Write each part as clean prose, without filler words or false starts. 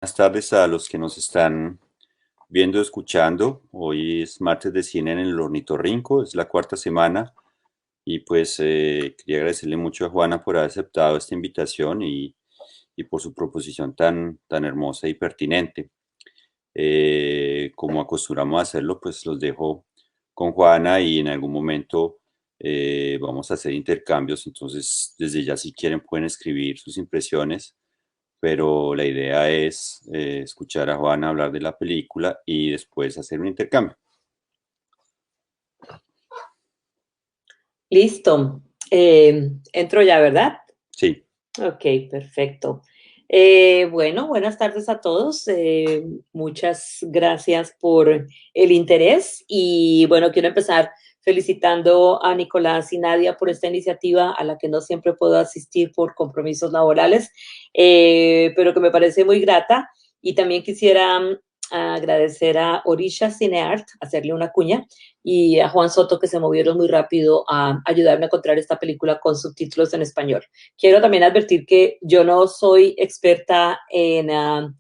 Buenas tardes a los que nos están viendo, escuchando. Hoy es martes de cine en el Ornitorrinco, es la cuarta semana y pues quería agradecerle mucho a Juana por haber aceptado esta invitación y por su proposición tan hermosa y pertinente. Como acostumbramos a hacerlo, pues los dejo con Juana y en algún momento vamos a hacer intercambios, entonces desde ya si quieren pueden escribir sus impresiones, pero la idea es escuchar a Juana hablar de la película y después hacer un intercambio. Listo. Entro ya, ¿verdad? Sí, Ok, perfecto. Bueno, buenas tardes a todos. Muchas gracias por el interés y bueno, quiero empezar felicitando a Nicolás y Nadia por esta iniciativa a la que no siempre puedo asistir por compromisos laborales, pero que me parece muy grata y también quisiera agradecer a Orisha Cineart, hacerle una cuña, y a Juan Soto que se movieron muy rápido a ayudarme a encontrar esta película con subtítulos en español. Quiero también advertir que yo no soy experta en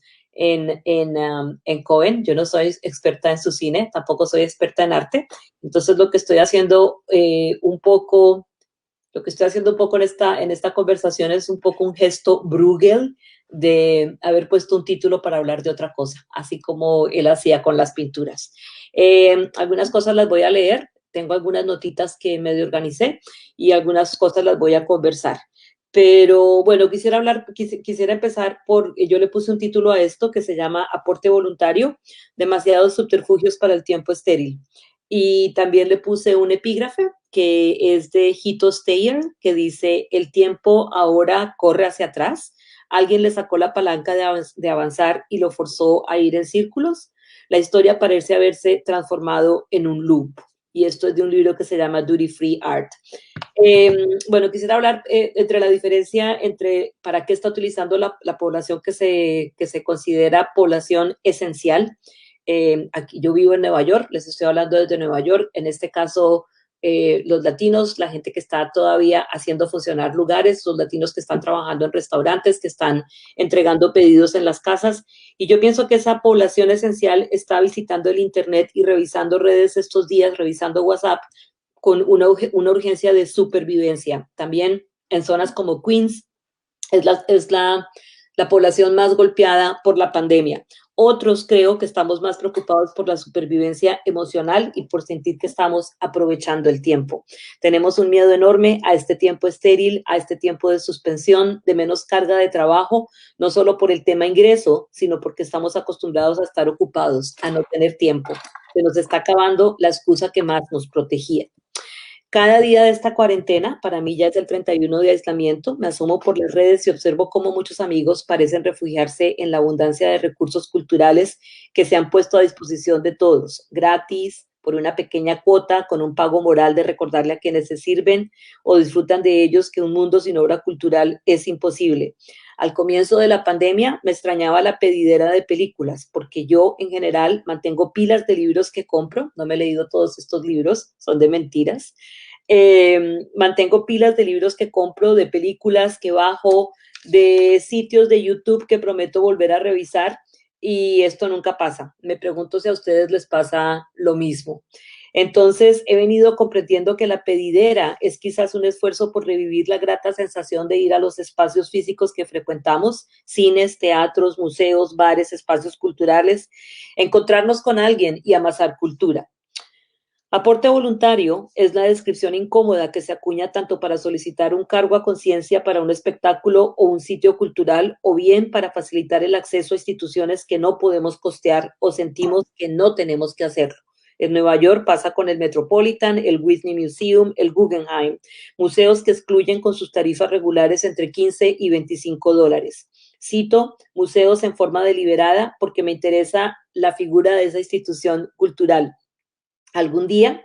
Cohen, yo no soy experta en su cine, tampoco soy experta en arte. Entonces lo que estoy haciendo lo que estoy haciendo un poco en esta conversación es un poco un gesto Bruegel de haber puesto un título para hablar de otra cosa, así como él hacía con las pinturas. Algunas cosas las voy a leer, tengo algunas notitas que medio organicé y algunas cosas las voy a conversar. Pero bueno, quisiera empezar yo le puse un título a esto que se llama Aporte voluntario, demasiados subterfugios para el tiempo estéril. Y también le puse un epígrafe que es de Hito Steyer, que dice, el tiempo ahora corre hacia atrás. Alguien le sacó la palanca de avanzar y lo forzó a ir en círculos. La historia parece haberse transformado en un loop. Y esto es de un libro que se llama Duty Free Art. Eh, bueno, quisiera hablar entre la diferencia entre para qué está utilizando la población que se considera población esencial. Aquí yo vivo en Nueva York, les estoy hablando desde Nueva York, en este caso los latinos, la gente que está todavía haciendo funcionar lugares, los latinos que están trabajando en restaurantes, que están entregando pedidos en las casas. Y yo pienso que esa población esencial está visitando el Internet y revisando redes estos días, revisando WhatsApp, con una urgencia de supervivencia. También en zonas como Queens es la población más golpeada por la pandemia. Otros creo que estamos más preocupados por la supervivencia emocional y por sentir que estamos aprovechando el tiempo. Tenemos un miedo enorme a este tiempo estéril, a este tiempo de suspensión, de menos carga de trabajo, no solo por el tema ingreso, sino porque estamos acostumbrados a estar ocupados, a no tener tiempo. Se nos está acabando la excusa que más nos protegía. Cada día de esta cuarentena, para mí ya es el 31 de aislamiento, me asomo por las redes y observo cómo muchos amigos parecen refugiarse en la abundancia de recursos culturales que se han puesto a disposición de todos, gratis, por una pequeña cuota, con un pago moral de recordarle a quienes se sirven o disfrutan de ellos que un mundo sin obra cultural es imposible. Al comienzo de la pandemia me extrañaba la pedidera de películas, porque yo en general mantengo pilas de libros que compro, no me he leído todos estos libros, son de mentiras. Mantengo pilas de libros que compro, de películas que bajo, de sitios de YouTube que prometo volver a revisar y esto nunca pasa. Me pregunto si a ustedes les pasa lo mismo. Entonces he venido comprendiendo que la pedidera es quizás un esfuerzo por revivir la grata sensación de ir a los espacios físicos que frecuentamos, cines, teatros, museos, bares, espacios culturales, encontrarnos con alguien y amasar cultura. Aporte voluntario es la descripción incómoda que se acuña tanto para solicitar un cargo a conciencia para un espectáculo o un sitio cultural, o bien para facilitar el acceso a instituciones que no podemos costear o sentimos que no tenemos que hacerlo. En Nueva York pasa con el Metropolitan, el Whitney Museum, el Guggenheim, museos que excluyen con sus tarifas regulares entre 15 y $25. Cito museos en forma deliberada porque me interesa la figura de esa institución cultural. Algún día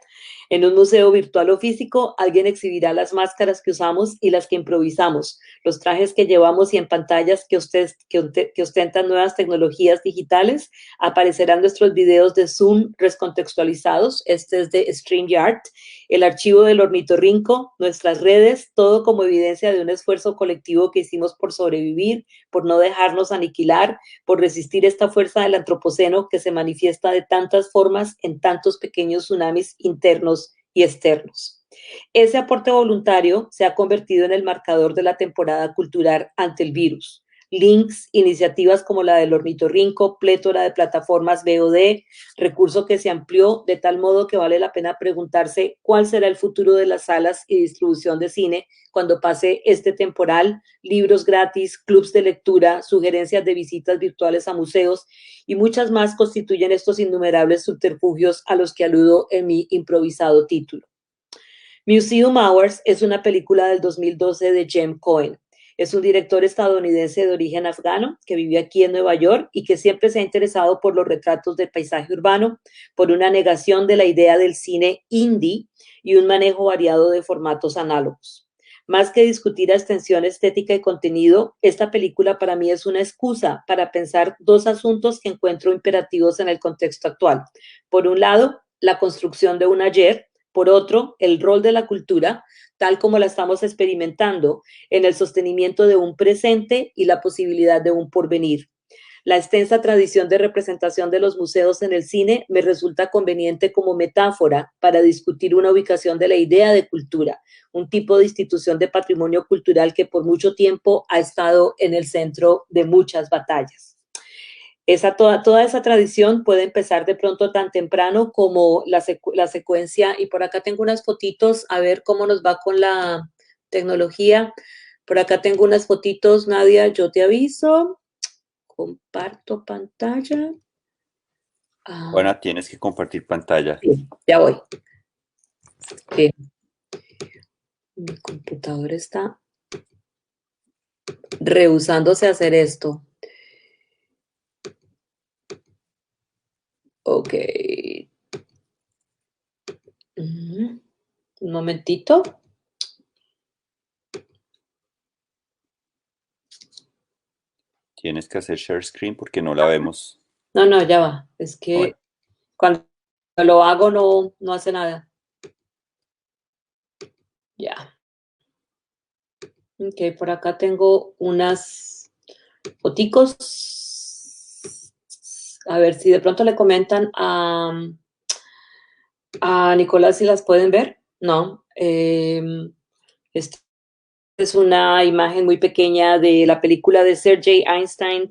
En un museo virtual o físico, alguien exhibirá las máscaras que usamos y las que improvisamos, los trajes que llevamos y en pantallas que ostentan nuevas tecnologías digitales. Aparecerán nuestros videos de Zoom recontextualizados. Este es de StreamYard. El archivo del ornitorrinco, nuestras redes, todo como evidencia de un esfuerzo colectivo que hicimos por sobrevivir, por no dejarnos aniquilar, por resistir esta fuerza del antropoceno que se manifiesta de tantas formas en tantos pequeños tsunamis internos y externos. Ese aporte voluntario se ha convertido en el marcador de la temporada cultural ante el virus. Links, iniciativas como la del ornitorrinco, plétora de plataformas VOD, recurso que se amplió de tal modo que vale la pena preguntarse cuál será el futuro de las salas y distribución de cine cuando pase este temporal, libros gratis, clubs de lectura, sugerencias de visitas virtuales a museos y muchas más constituyen estos innumerables subterfugios a los que aludo en mi improvisado título. Museum Hours es una película del 2012 de Jem Cohen. Es un director estadounidense de origen afgano que vive aquí en Nueva York y que siempre se ha interesado por los retratos del paisaje urbano, por una negación de la idea del cine indie y un manejo variado de formatos análogos. Más que discutir a extensión estética y contenido, esta película para mí es una excusa para pensar dos asuntos que encuentro imperativos en el contexto actual. Por un lado, la construcción de un ayer. Por otro, el rol de la cultura, tal como la estamos experimentando, en el sostenimiento de un presente y la posibilidad de un porvenir. La extensa tradición de representación de los museos en el cine me resulta conveniente como metáfora para discutir una ubicación de la idea de cultura, un tipo de institución de patrimonio cultural que por mucho tiempo ha estado en el centro de muchas batallas. Toda esa tradición puede empezar de pronto tan temprano como la secuencia, y por acá tengo unas fotitos, a ver cómo nos va con la tecnología. Por acá tengo unas fotitos, Nadia, yo te aviso. Comparto pantalla. Bueno, tienes que compartir pantalla. Sí, ya voy. Sí. Mi computador está rehusándose a hacer esto. Ok. Un momentito. Tienes que hacer share screen porque no la vemos. No, ya va. Es Bueno, que cuando lo hago no hace nada. Ya. Ok, por acá tengo unas foticos. A ver si de pronto le comentan a Nicolás si las pueden ver. No. Esta es una imagen muy pequeña de la película de Sergei Einstein,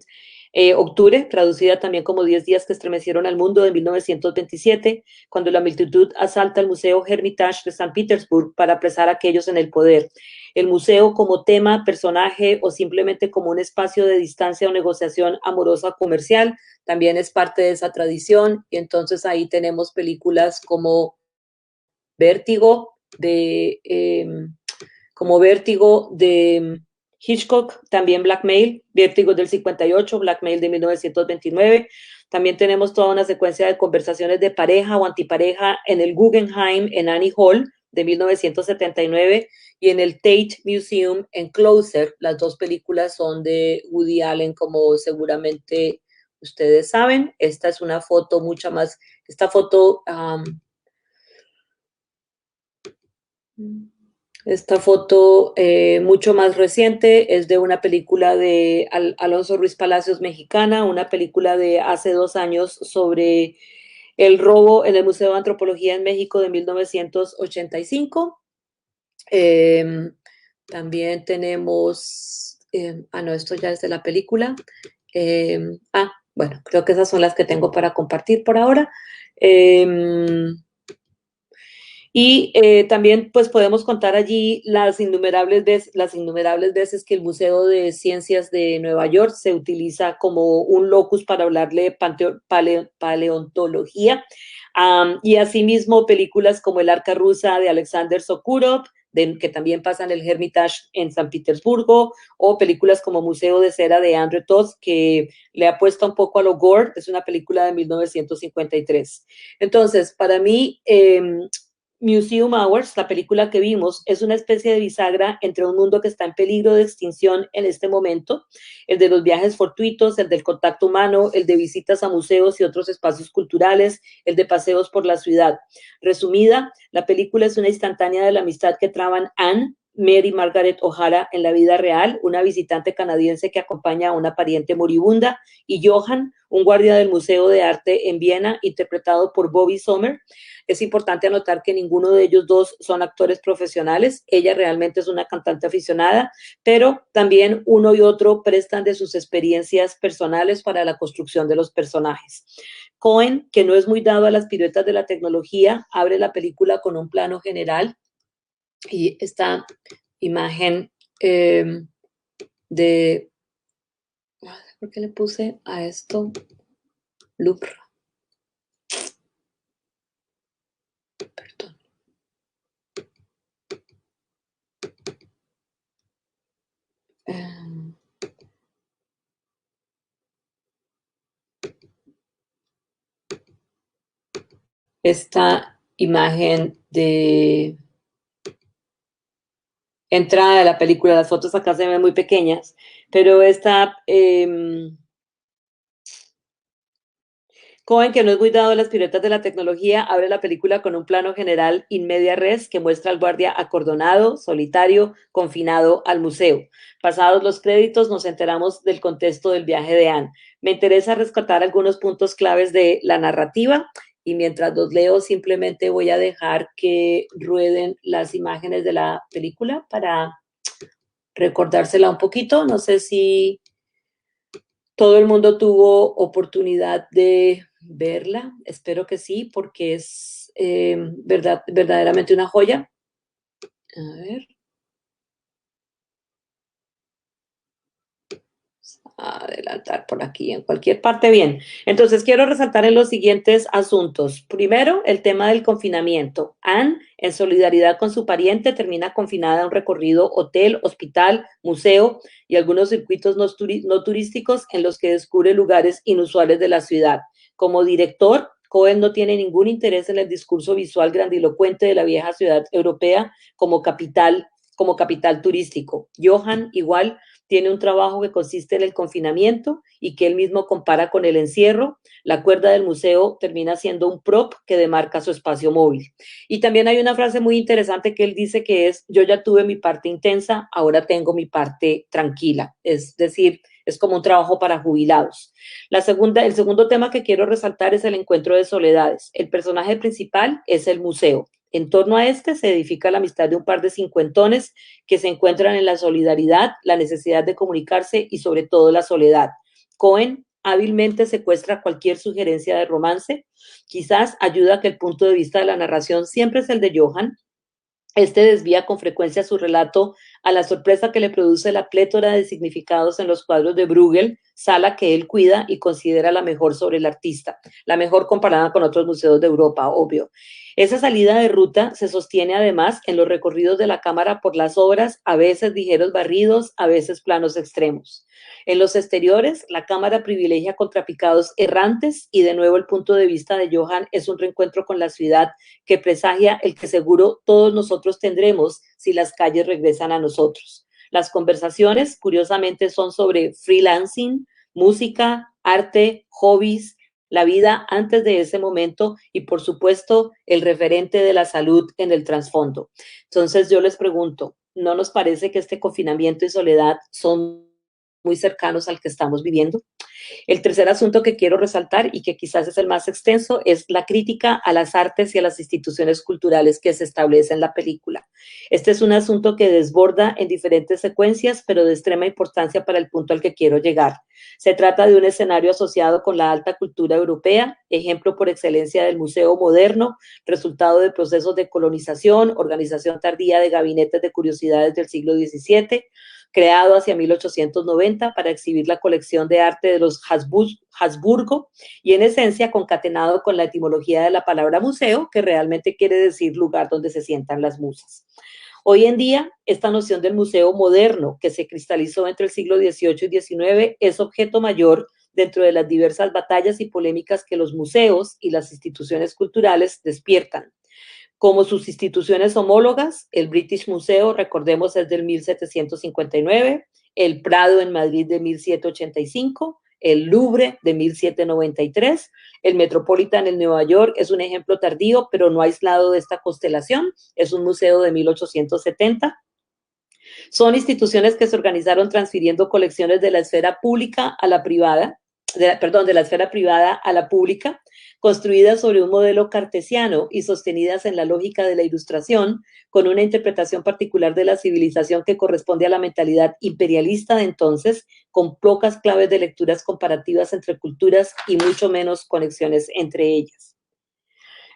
Octubre, traducida también como 10 días que estremecieron al mundo, de 1927, cuando la multitud asalta el Museo Hermitage de San Petersburg para apresar a aquellos en el poder. El museo como tema, personaje o simplemente como un espacio de distancia o negociación amorosa comercial también es parte de esa tradición, y entonces ahí tenemos películas Vértigo de... Eh, como Vértigo de Hitchcock, también Blackmail, Vértigo del 58, Blackmail de 1929. También tenemos toda una secuencia de conversaciones de pareja o antipareja en el Guggenheim en Annie Hall de 1979 y en el Tate Museum en Closer. Las dos películas son de Woody Allen, como seguramente ustedes saben. Esta es una foto mucho más, esta foto esta foto mucho más reciente es de una película de Alonso Ruiz Palacios, mexicana, una película de hace 2 años sobre el robo en el Museo de Antropología en México de 1985. Eh, también tenemos, no, esto ya es de la película. Bueno, creo que esas son las que tengo para compartir por ahora. Y también pues podemos contar allí las innumerables veces que el Museo de Ciencias de Nueva York se utiliza como un locus para hablarle de paleontología. Y asimismo películas como El Arca Rusa de Alexander Sokurov, que también pasa en el Hermitage en San Petersburgo, o películas como Museo de Cera de Andrew Todd, que le apuesta un poco a lo gore, es una película de 1953. Entonces, para mí, Museum Hours, la película que vimos, es una especie de bisagra entre un mundo que está en peligro de extinción en este momento, el de los viajes fortuitos, el del contacto humano, el de visitas a museos y otros espacios culturales, el de paseos por la ciudad. Resumida, la película es una instantánea de la amistad que traban Anne, Mary Margaret O'Hara en la vida real, una visitante canadiense que acompaña a una pariente moribunda, y Johann, un guardia del Museo de Arte en Viena, interpretado por Bobby Sommer. Es importante anotar que ninguno de ellos dos son actores profesionales. Ella realmente es una cantante aficionada, pero también uno y otro prestan de sus experiencias personales para la construcción de los personajes. Cohen, que no es muy dado a las piruetas de la tecnología, abre la película con un plano general y esta imagen de... ¿Por qué le puse a esto? Louvre. Perdón. Esta imagen de entrada de la película, las fotos acá se ven muy pequeñas, pero esta Cohen, que no es muy dado a las piruetas de la tecnología, abre la película con un plano general in media res que muestra al guardia acordonado, solitario, confinado al museo. Pasados los créditos, nos enteramos del contexto del viaje de Anne. Me interesa rescatar algunos puntos claves de la narrativa y mientras los leo, simplemente voy a dejar que rueden las imágenes de la película para recordársela un poquito. No sé si todo el mundo tuvo oportunidad de verla, espero que sí, porque es verdaderamente una joya. A ver. Adelantar por aquí, en cualquier parte, bien. Entonces, quiero resaltar en los siguientes asuntos. Primero, el tema del confinamiento. Anne, en solidaridad con su pariente, termina confinada a un recorrido hotel, hospital, museo y algunos circuitos no turísticos en los que descubre lugares inusuales de la ciudad. Como director, Cohen no tiene ningún interés en el discurso visual grandilocuente de la vieja ciudad europea como capital turístico. Johann, igual, tiene un trabajo que consiste en el confinamiento y que él mismo compara con el encierro. La cuerda del museo termina siendo un prop que demarca su espacio móvil. Y también hay una frase muy interesante que él dice que es: yo ya tuve mi parte intensa, ahora tengo mi parte tranquila. Es decir, es como un trabajo para jubilados. El segundo tema que quiero resaltar es el encuentro de soledades. El personaje principal es el museo. En torno a este se edifica la amistad de un par de cincuentones que se encuentran en la solidaridad, la necesidad de comunicarse y sobre todo la soledad. Cohen hábilmente secuestra cualquier sugerencia de romance, quizás ayuda a que el punto de vista de la narración siempre es el de Johann. Este desvía con frecuencia su relato a la sorpresa que le produce la plétora de significados en los cuadros de Bruegel, sala que él cuida y considera la mejor sobre el artista, la mejor comparada con otros museos de Europa, obvio. Esa salida de ruta se sostiene además en los recorridos de la cámara por las obras, a veces ligeros barridos, a veces planos extremos. En los exteriores, la cámara privilegia contrapicados errantes y de nuevo el punto de vista de Johann es un reencuentro con la ciudad que presagia el que seguro todos nosotros tendremos si las calles regresan a nosotros. Las conversaciones, curiosamente, son sobre freelancing, música, arte, hobbies, la vida antes de ese momento y, por supuesto, el referente de la salud en el trasfondo. Entonces, yo les pregunto, ¿no nos parece que este confinamiento y soledad son muy cercanos al que estamos viviendo? El tercer asunto que quiero resaltar y que quizás es el más extenso es la crítica a las artes y a las instituciones culturales que se establece en la película. Este es un asunto que desborda en diferentes secuencias, pero de extrema importancia para el punto al que quiero llegar. Se trata de un escenario asociado con la alta cultura europea, ejemplo por excelencia del museo moderno, resultado de procesos de colonización, organización tardía de gabinetes de curiosidades del siglo XVII, creado hacia 1890 para exhibir la colección de arte de los Habsburgo y en esencia concatenado con la etimología de la palabra museo, que realmente quiere decir lugar donde se sientan las musas. Hoy en día, esta noción del museo moderno, que se cristalizó entre el siglo XVIII y XIX, es objeto mayor dentro de las diversas batallas y polémicas que los museos y las instituciones culturales despiertan. como sus instituciones homólogas. El British Museum, recordemos, es del 1759, el Prado en Madrid de 1785, el Louvre de 1793, el Metropolitan en Nueva York es un ejemplo tardío, pero no aislado de esta constelación, es un museo de 1870. Son instituciones que se organizaron transfiriendo colecciones de la esfera pública a la privada, de la esfera privada a la pública, construidas sobre un modelo cartesiano y sostenidas en la lógica de la ilustración, con una interpretación particular de la civilización que corresponde a la mentalidad imperialista de entonces, con pocas claves de lecturas comparativas entre culturas y mucho menos conexiones entre ellas.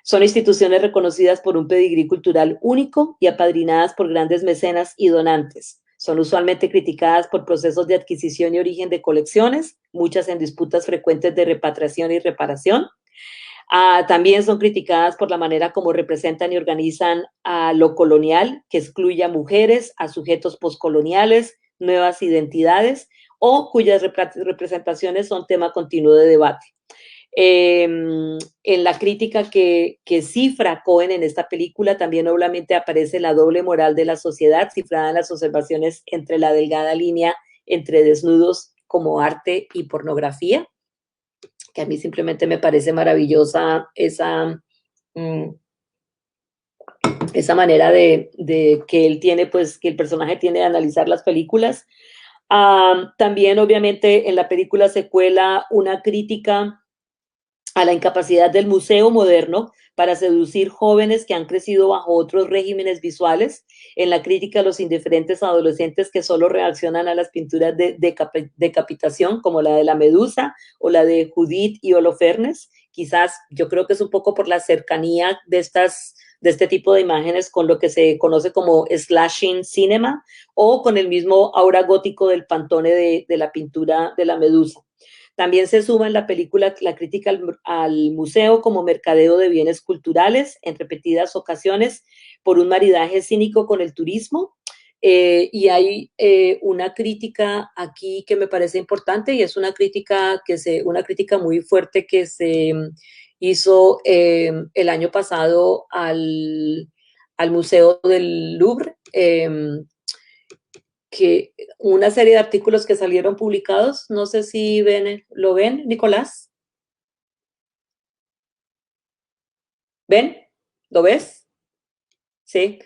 Son instituciones reconocidas por un pedigrí cultural único y apadrinadas por grandes mecenas y donantes. Son usualmente criticadas por procesos de adquisición y origen de colecciones, muchas en disputas frecuentes de repatriación y reparación. También son criticadas por la manera como representan y organizan a lo colonial, que excluye a mujeres, a sujetos postcoloniales, nuevas identidades, o cuyas representaciones son tema continuo de debate. En la crítica que cifra Cohen en esta película también obviamente aparece la doble moral de la sociedad, cifrada en las observaciones entre la delgada línea entre desnudos como arte y pornografía, que a mí simplemente me parece maravillosa esa manera de que él tiene, pues, que el personaje tiene de analizar las películas. También, obviamente, en la película se cuela una crítica a la incapacidad del museo moderno para seducir jóvenes que han crecido bajo otros regímenes visuales, en la crítica a los indiferentes adolescentes que solo reaccionan a las pinturas de decapitación, como la de la Medusa o la de Judith y Holofernes. Quizás yo creo que es un poco por la cercanía de este tipo de imágenes con lo que se conoce como slashing cinema, o con el mismo aura gótico del pantone de la pintura de la Medusa. También se suma en la película la crítica al museo como mercadeo de bienes culturales en repetidas ocasiones por un maridaje cínico con el turismo. Y hay una crítica aquí que me parece importante, y es una crítica muy fuerte que se hizo el año pasado al Museo del Louvre, que una serie de artículos que salieron publicados, no sé si lo ven, Nicolás. ¿Ven? ¿Lo ves? Sí.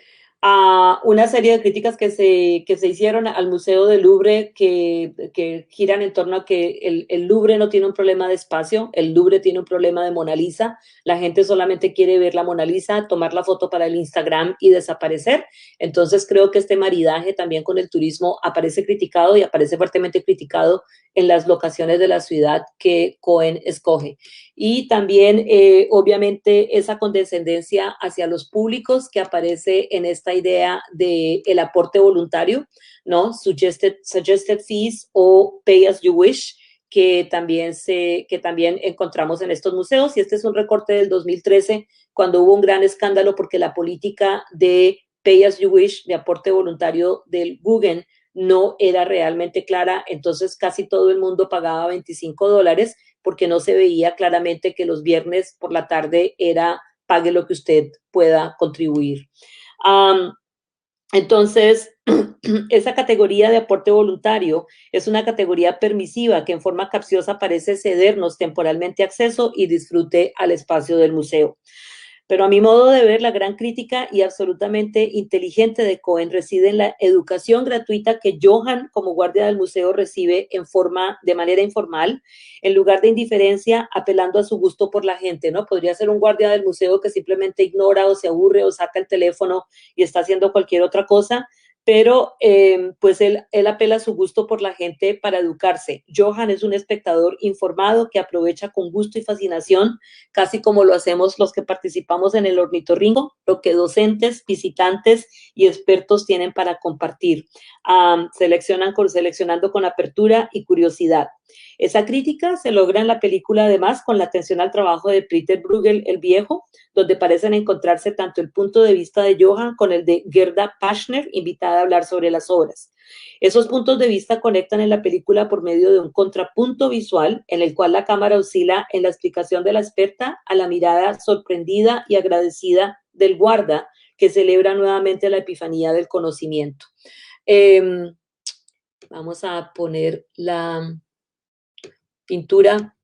Una serie de críticas que se hicieron al Museo del Louvre que giran en torno a que el Louvre no tiene un problema de espacio, el Louvre tiene un problema de Mona Lisa, la gente solamente quiere ver la Mona Lisa, tomar la foto para el Instagram y desaparecer. Entonces creo que este maridaje también con el turismo aparece criticado, y aparece fuertemente criticado en las locaciones de la ciudad que Cohen escoge. Y también, obviamente, esa condescendencia hacia los públicos que aparece en esta idea de el aporte voluntario, ¿no? Suggested fees o pay as you wish, que también encontramos en estos museos. Y este es un recorte del 2013, cuando hubo un gran escándalo porque la política de pay as you wish, de aporte voluntario del Guggenheim, no era realmente clara. Entonces casi todo el mundo pagaba $25 porque no se veía claramente que los viernes por la tarde era pague lo que usted pueda contribuir. Entonces, esa categoría de aporte voluntario es una categoría permisiva que en forma capciosa parece cedernos temporalmente acceso y disfrute al espacio del museo. Pero a mi modo de ver, la gran crítica y absolutamente inteligente de Cohen reside en la educación gratuita que Johan, como guardia del museo, recibe de manera informal, en lugar de indiferencia, apelando a su gusto por la gente, ¿no? Podría ser un guardia del museo que simplemente ignora o se aburre o saca el teléfono y está haciendo cualquier otra cosa, pero pues él apela a su gusto por la gente para educarse. Johan es un espectador informado que aprovecha con gusto y fascinación, casi como lo hacemos los que participamos en el ornitorrinco, lo que docentes, visitantes y expertos tienen para compartir, seleccionando con apertura y curiosidad. Esa crítica se logra en la película, además, con la atención al trabajo de Peter Bruegel el Viejo, donde parecen encontrarse tanto el punto de vista de Johan con el de Gerda Pashner, invitada a hablar sobre las obras. Esos puntos de vista conectan en la película por medio de un contrapunto visual en el cual la cámara oscila en la explicación de la experta a la mirada sorprendida y agradecida del Guarda, que celebra nuevamente la Epifanía del Conocimiento. Vamos a poner la pintura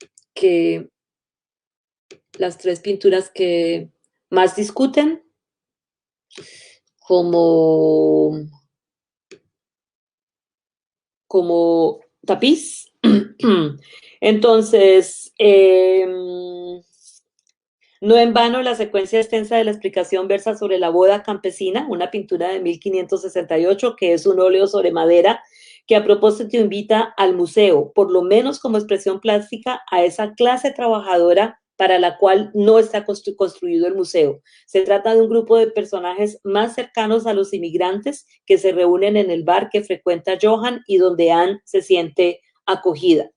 las tres pinturas que más discuten, como tapiz. Entonces, no en vano, la secuencia extensa de la explicación versa sobre la boda campesina, una pintura de 1568, que es un óleo sobre madera, que a propósito invita al museo, por lo menos como expresión plástica, a esa clase trabajadora para la cual no está construido el museo. Se trata de un grupo de personajes más cercanos a los inmigrantes que se reúnen en el bar que frecuenta Johann y donde Anne se siente acogida.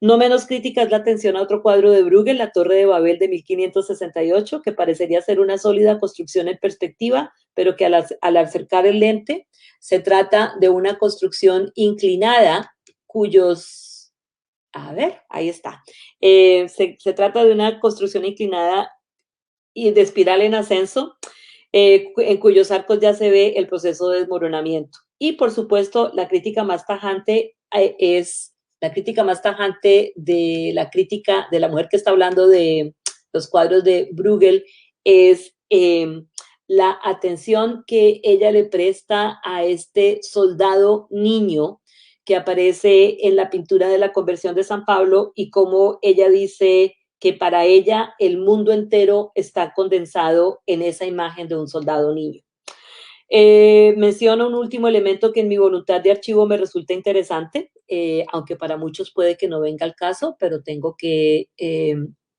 No menos crítica es la atención a otro cuadro de Bruegel, la Torre de Babel de 1568, que parecería ser una sólida construcción en perspectiva, pero que al acercar el lente se trata de una construcción inclinada cuyos... A ver, ahí está. Se trata de una construcción inclinada y de espiral en ascenso, en cuyos arcos ya se ve el proceso de desmoronamiento. Y, por supuesto, la crítica más tajante es la crítica más tajante de la crítica de la mujer que está hablando de los cuadros de Bruegel es la atención que ella le presta a este soldado niño que aparece en la pintura de la conversión de San Pablo y cómo ella dice que para ella el mundo entero está condensado en esa imagen de un soldado niño. Menciono un último elemento que en mi voluntad de archivo me resulta interesante, aunque para muchos puede que no venga al caso, pero tengo que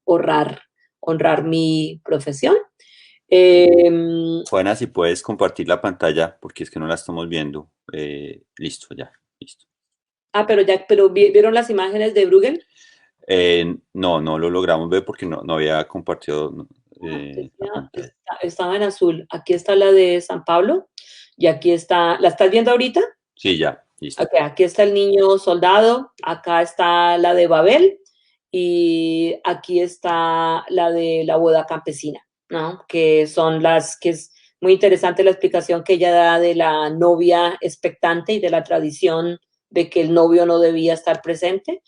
honrar mi profesión. Juana, si puedes compartir la pantalla, porque es que no la estamos viendo. Listo, ya, listo. Pero ¿vieron las imágenes de Bruegel? No, no lo logramos ver porque no había compartido la pantalla. Estaba en azul. Aquí está la de San Pablo y aquí está, ¿la estás viendo ahorita? Sí, ya, listo. Okay, aquí está el niño soldado, acá está la de Babel y aquí está la de la boda campesina, ¿no? Que es muy interesante la explicación que ella da de la novia expectante y de la tradición de que el novio no debía estar presente.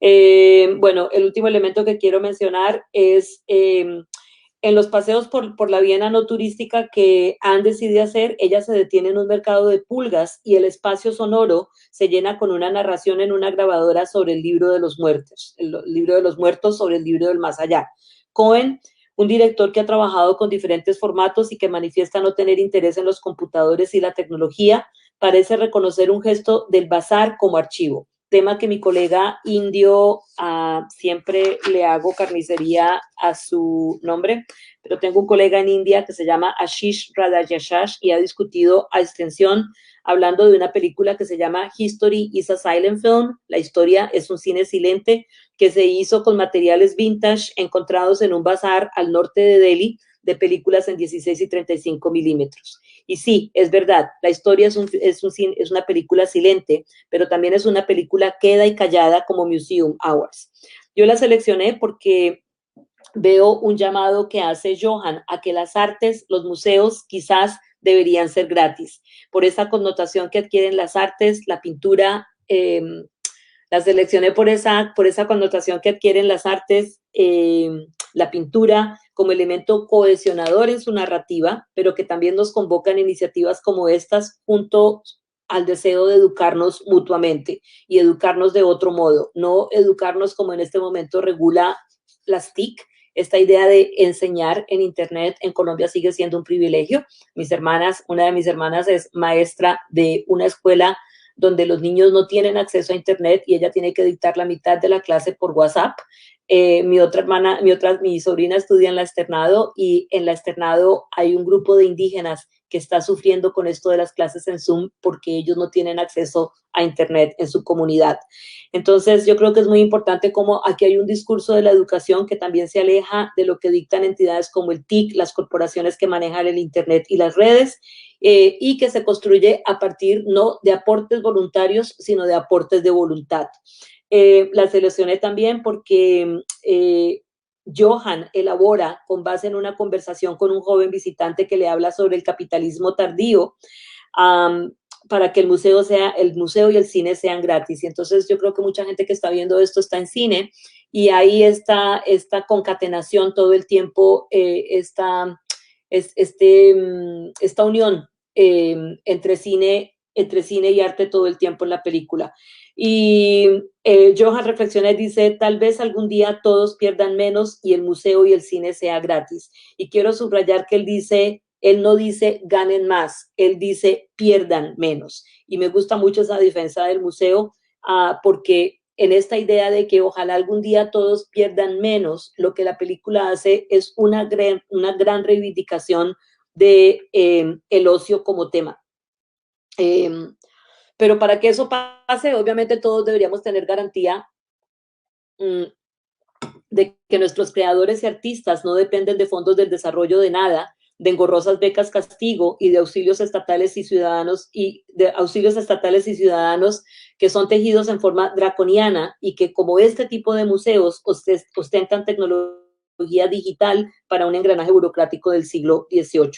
Bueno, el último elemento que quiero mencionar es en los paseos por la Viena no turística que Anne decide hacer, ella se detiene en un mercado de pulgas y el espacio sonoro se llena con una narración en una grabadora sobre el libro de los muertos, el libro de los muertos sobre el libro del más allá. Cohen, un director que ha trabajado con diferentes formatos y que manifiesta no tener interés en los computadores y la tecnología, parece reconocer un gesto del bazar como archivo, tema que mi colega indio siempre le hago carnicería a su nombre, pero tengo un colega en India que se llama Ashish Radhayashash y ha discutido a extensión hablando de una película que se llama History is a Silent Film. La historia es un cine silente que se hizo con materiales vintage encontrados en un bazar al norte de Delhi de películas en 16 y 35 milímetros. Y sí, es verdad, la historia es una película silente, pero también es una película queda y callada como Museum Hours. Yo la seleccioné porque veo un llamado que hace Johann a que las artes, los museos, quizás deberían ser gratis, por esa connotación que adquieren las artes, la pintura, la seleccioné por esa connotación que adquieren las artes, la pintura, como elemento cohesionador en su narrativa, pero que también nos convocan iniciativas como estas junto al deseo de educarnos mutuamente y educarnos de otro modo, no educarnos como en este momento regula las TIC. Esta idea de enseñar en Internet en Colombia sigue siendo un privilegio. Una de mis hermanas es maestra de una escuela donde los niños no tienen acceso a Internet y ella tiene que dictar la mitad de la clase por WhatsApp. Mi sobrina estudia en la externado y en la externado hay un grupo de indígenas que está sufriendo con esto de las clases en Zoom porque ellos no tienen acceso a Internet en su comunidad. Entonces, yo creo que es muy importante como aquí hay un discurso de la educación que también se aleja de lo que dictan entidades como el TIC, las corporaciones que manejan el Internet y las redes, y que se construye a partir no de aportes voluntarios, sino de aportes de voluntad. La seleccioné también porque Johan elabora con base en una conversación con un joven visitante que le habla sobre el capitalismo tardío, um, para que el museo y el cine sean gratis. Y entonces yo creo que mucha gente que está viendo esto está en cine y ahí está esta concatenación todo el tiempo, esta unión entre cine y arte todo el tiempo en la película. Y Johan reflexiona y dice, tal vez algún día todos pierdan menos y el museo y el cine sea gratis. Y quiero subrayar que él no dice ganen más, él dice pierdan menos. Y me gusta mucho esa defensa del museo, porque en esta idea de que ojalá algún día todos pierdan menos, lo que la película hace es una gran reivindicación de el ocio como tema. Eh, pero para que eso pase, obviamente todos deberíamos tener garantía de que nuestros creadores y artistas no dependen de fondos del desarrollo de nada, de engorrosas becas castigo y de auxilios estatales y ciudadanos que son tejidos en forma draconiana y que como este tipo de museos ostentan tecnología digital para un engranaje burocrático del siglo XVIII.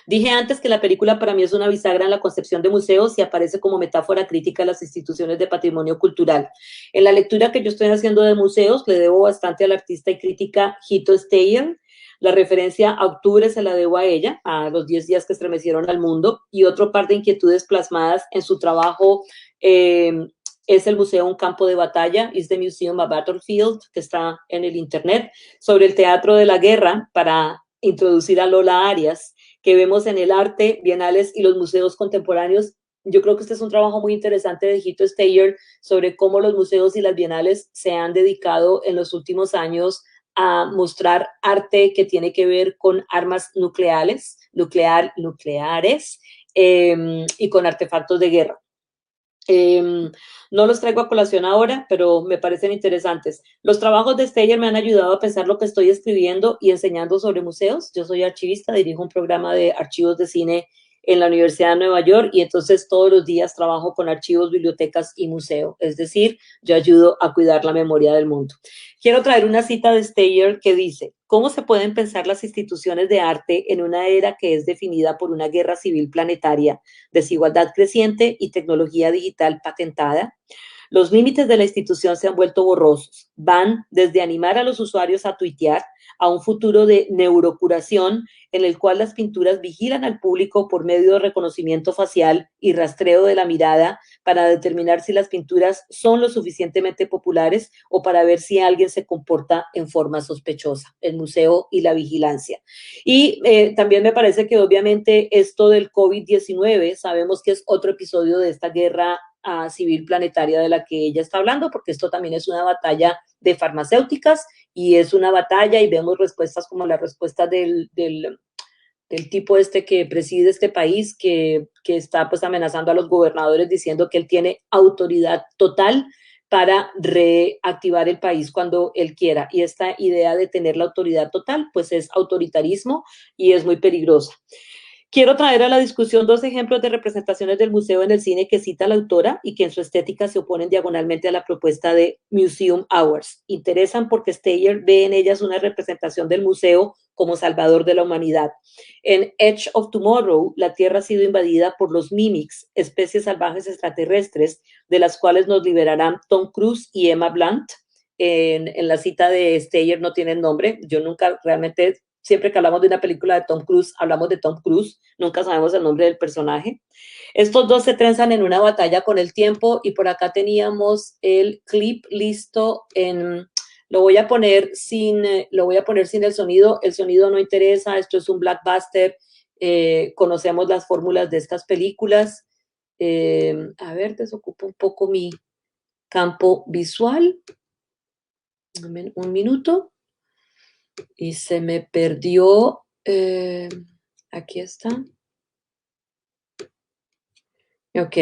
Dije antes que la película para mí es una bisagra en la concepción de museos y aparece como metáfora crítica a las instituciones de patrimonio cultural. En la lectura que yo estoy haciendo de museos, le debo bastante al artista y crítica Hito Steyer. La referencia a octubre se la debo a ella, a los 10 días que estremecieron al mundo, y otro par de inquietudes plasmadas en su trabajo es el museo Un campo de batalla, is the museum a battlefield, que está en el internet, sobre el teatro de la guerra, para introducir a Lola Arias, que vemos en el arte, bienales y los museos contemporáneos. Yo creo que este es un trabajo muy interesante de Hito Steyer sobre cómo los museos y las bienales se han dedicado en los últimos años a mostrar arte que tiene que ver con armas nucleares y con artefactos de guerra. No los traigo a colación ahora, pero me parecen interesantes. Los trabajos de Steyer me han ayudado a pensar lo que estoy escribiendo y enseñando sobre museos. Yo soy archivista, dirijo un programa de archivos de cine en la Universidad de Nueva York y entonces todos los días trabajo con archivos, bibliotecas y museos. Es decir, yo ayudo a cuidar la memoria del mundo. Quiero traer una cita de Steyer que dice, ¿cómo se pueden pensar las instituciones de arte en una era que es definida por una guerra civil planetaria, desigualdad creciente y tecnología digital patentada? Los límites de la institución se han vuelto borrosos. Van desde animar a los usuarios a tuitear a un futuro de neurocuración en el cual las pinturas vigilan al público por medio de reconocimiento facial y rastreo de la mirada para determinar si las pinturas son lo suficientemente populares o para ver si alguien se comporta en forma sospechosa. El museo y la vigilancia. Y también me parece que obviamente esto del COVID-19 sabemos que es otro episodio de esta guerra civil planetaria de la que ella está hablando, porque esto también es una batalla de farmacéuticas y es una batalla y vemos respuestas como la respuesta del tipo este que preside este país, que está pues amenazando a los gobernadores diciendo que él tiene autoridad total para reactivar el país cuando él quiera. Y esta idea de tener la autoridad total, pues es autoritarismo y es muy peligrosa. Quiero traer a la discusión dos ejemplos de representaciones del museo en el cine que cita la autora y que en su estética se oponen diagonalmente a la propuesta de Museum Hours. Interesan porque Steyer ve en ellas una representación del museo como salvador de la humanidad. En Edge of Tomorrow, la Tierra ha sido invadida por los Mimics, especies salvajes extraterrestres, de las cuales nos liberarán Tom Cruise y Emma Blunt. En la cita de Steyer no tienen nombre. Yo nunca realmente siempre que hablamos de una película de Tom Cruise, hablamos de Tom Cruise, nunca sabemos el nombre del personaje. Estos dos se trenzan en una batalla con el tiempo y por acá teníamos el clip listo en... Lo voy a poner sin el sonido no interesa, esto es un blockbuster, conocemos las fórmulas de estas películas. A ver, desocupo un poco mi campo visual. Un minuto. Y se me perdió, aquí está. Ok.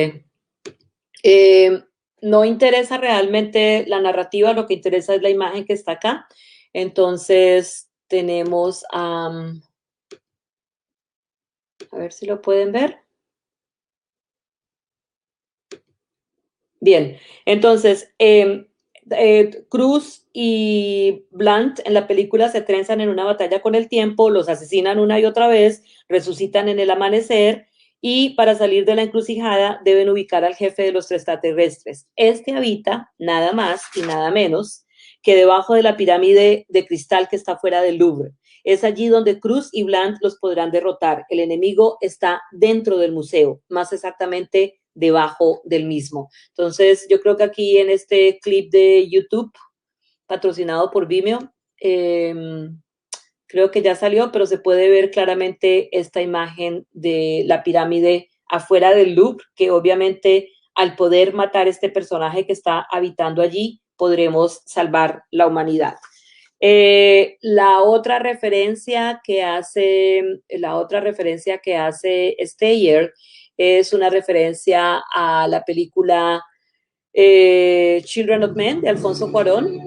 No interesa realmente la narrativa, lo que interesa es la imagen que está acá. Entonces tenemos, a ver si lo pueden ver. Bien, entonces Cruz y Blunt en la película se trenzan en una batalla con el tiempo, los asesinan una y otra vez, resucitan en el amanecer y para salir de la encrucijada deben ubicar al jefe de los extraterrestres. Este habita nada más y nada menos que debajo de la pirámide de cristal que está fuera del Louvre. Es allí donde Cruz y Blunt los podrán derrotar. El enemigo está dentro del museo, más exactamente debajo del mismo. Entonces, yo creo que aquí en este clip de YouTube, patrocinado por Vimeo, creo que ya salió, pero se puede ver claramente esta imagen de la pirámide afuera del Louvre, que obviamente al poder matar este personaje que está habitando allí, podremos salvar la humanidad. La otra referencia que hace Steyer es una referencia a la película Children of Men de Alfonso Cuarón.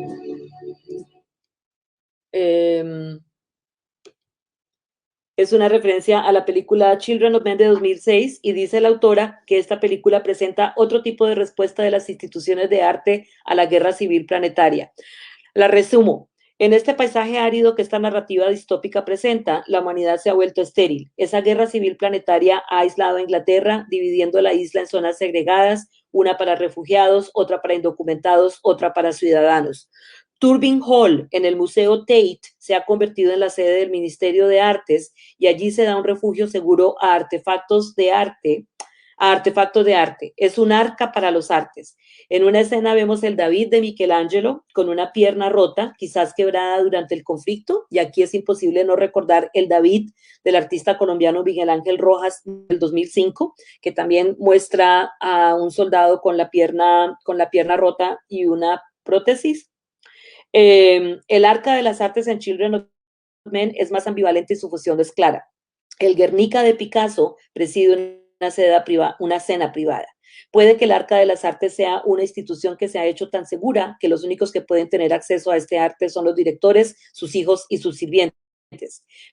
Es una referencia a la película Children of Men de 2006 y dice la autora que esta película presenta otro tipo de respuesta de las instituciones de arte a la guerra civil planetaria. La resumo. En este paisaje árido que esta narrativa distópica presenta, la humanidad se ha vuelto estéril. Esa guerra civil planetaria ha aislado a Inglaterra, dividiendo la isla en zonas segregadas, una para refugiados, otra para indocumentados, otra para ciudadanos. Turbine Hall, en el Museo Tate, se ha convertido en la sede del Ministerio de Artes y allí se da un refugio seguro a artefactos de arte. Es un arca para los artes. En una escena vemos el David de Michelangelo con una pierna rota, quizás quebrada durante el conflicto, y aquí es imposible no recordar el David del artista colombiano Miguel Ángel Rojas del 2005, que también muestra a un soldado con la pierna rota y una prótesis. El arca de las artes en Children of Men es más ambivalente y su fusión es clara. El Guernica de Picasso preside una cena privada. Puede que el Arca de las Artes sea una institución que se ha hecho tan segura que los únicos que pueden tener acceso a este arte son los directores, sus hijos y sus sirvientes.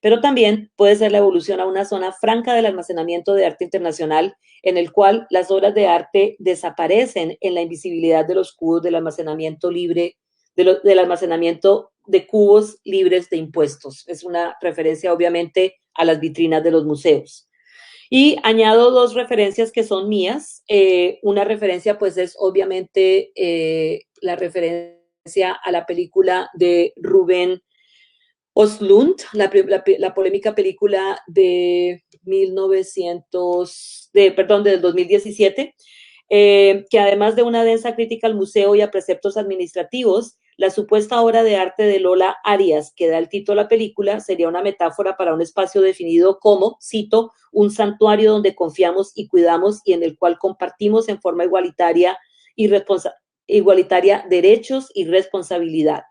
Pero también puede ser la evolución a una zona franca del almacenamiento de arte internacional en el cual las obras de arte desaparecen en la invisibilidad de los cubos del almacenamiento libre, del almacenamiento de cubos libres de impuestos. Es una referencia obviamente a las vitrinas de los museos. Y añado dos referencias que son mías. Una referencia pues es obviamente la referencia a la película de Rubén Östlund, la polémica película de del 2017, que además de una densa crítica al museo y a preceptos administrativos, la supuesta obra de arte de Lola Arias, que da el título a la película, sería una metáfora para un espacio definido como, cito, un santuario donde confiamos y cuidamos y en el cual compartimos en forma igualitaria derechos y responsabilidad.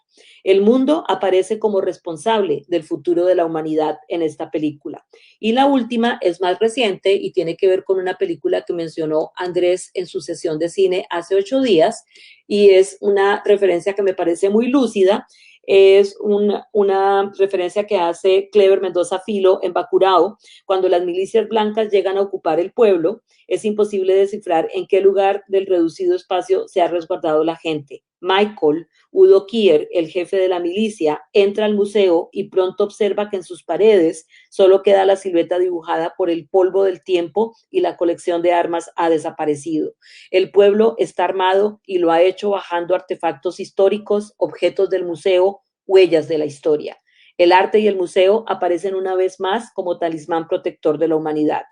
El mundo aparece como responsable del futuro de la humanidad en esta película. Y la última es más reciente y tiene que ver con una película que mencionó Andrés en su sesión de cine hace 8 días y es una referencia que me parece muy lúcida. Es una referencia que hace Clever Mendoza Filo en Bacurao. Cuando las milicias blancas llegan a ocupar el pueblo, es imposible descifrar en qué lugar del reducido espacio se ha resguardado la gente. Michael, Udo Kier, el jefe de la milicia, entra al museo y pronto observa que en sus paredes solo queda la silueta dibujada por el polvo del tiempo y la colección de armas ha desaparecido. El pueblo está armado y lo ha hecho bajando artefactos históricos, objetos del museo, huellas de la historia. El arte y el museo aparecen una vez más como talismán protector de la humanidad.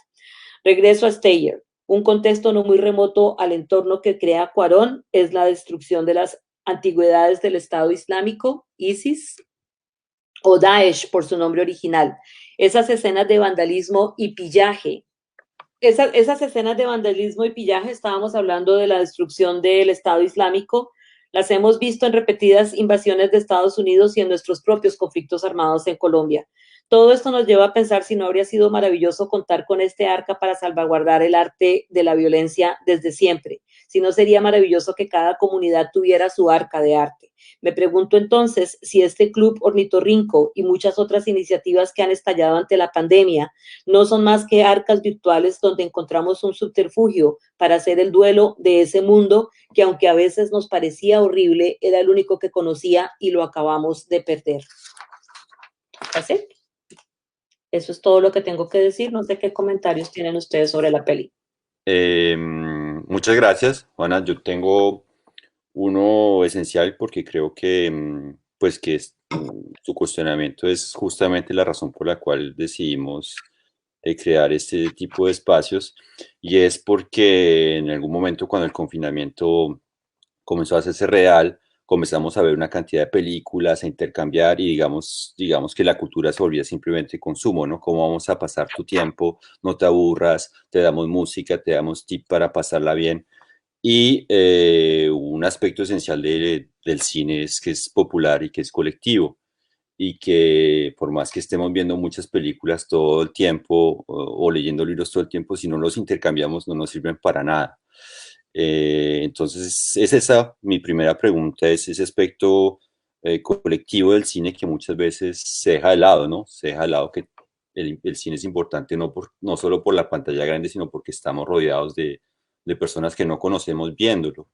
Regreso a Steyer. Un contexto no muy remoto al entorno que crea Cuarón es la destrucción de las antigüedades del Estado Islámico, ISIS, o Daesh por su nombre original. Esas escenas de vandalismo y pillaje. Esas escenas de vandalismo y pillaje, estábamos hablando de la destrucción del Estado Islámico, las hemos visto en repetidas invasiones de Estados Unidos y en nuestros propios conflictos armados en Colombia. Todo esto nos lleva a pensar si no habría sido maravilloso contar con este arca para salvaguardar el arte de la violencia desde siempre. Si no, sería maravilloso que cada comunidad tuviera su arca de arte. Me pregunto entonces si este Club Ornitorrinco y muchas otras iniciativas que han estallado ante la pandemia no son más que arcas virtuales donde encontramos un subterfugio para hacer el duelo de ese mundo que, aunque a veces nos parecía horrible, era el único que conocía y lo acabamos de perder. ¿Así? Eso es todo lo que tengo que decir. No sé qué comentarios tienen ustedes sobre la peli. Muchas gracias, Juana. Yo tengo uno esencial porque creo que, pues que su cuestionamiento es justamente la razón por la cual decidimos crear este tipo de espacios, y es porque en algún momento, cuando el confinamiento comenzó a hacerse real, comenzamos a ver una cantidad de películas, a intercambiar, y digamos que la cultura se volvía simplemente consumo, ¿no? ¿Cómo vamos a pasar tu tiempo? No te aburras, te damos música, te damos tip para pasarla bien. Y un aspecto esencial del cine es que es popular y que es colectivo, y que por más que estemos viendo muchas películas todo el tiempo o leyendo libros todo el tiempo, si no los intercambiamos no nos sirven para nada. Entonces, es esa mi primera pregunta, es ese aspecto colectivo del cine que muchas veces se deja de lado, ¿no? Se deja de lado que el cine es importante no solo por la pantalla grande, sino porque estamos rodeados de personas que no conocemos viéndolo.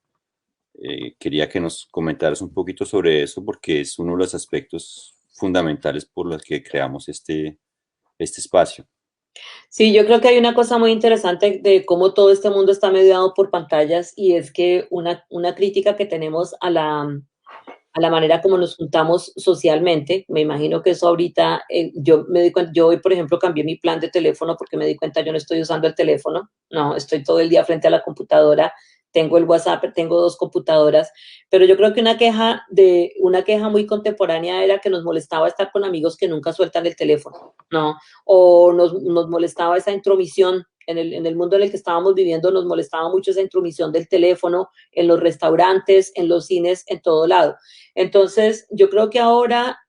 Quería que nos comentaras un poquito sobre eso, porque es uno de los aspectos fundamentales por los que creamos este espacio. Sí, yo creo que hay una cosa muy interesante de cómo todo este mundo está mediado por pantallas y es que una crítica que tenemos a la manera como nos juntamos socialmente, me imagino que eso ahorita, yo me di cuenta, yo hoy, por ejemplo, cambié mi plan de teléfono porque me di cuenta yo no estoy usando el teléfono, no, estoy todo el día frente a la computadora, tengo el WhatsApp, tengo dos computadoras, pero yo creo que una queja muy contemporánea era que nos molestaba estar con amigos que nunca sueltan el teléfono, ¿no? O nos molestaba esa intromisión en el mundo en el que estábamos viviendo, nos molestaba mucho esa intromisión del teléfono en los restaurantes, en los cines, en todo lado. Entonces, yo creo que ahora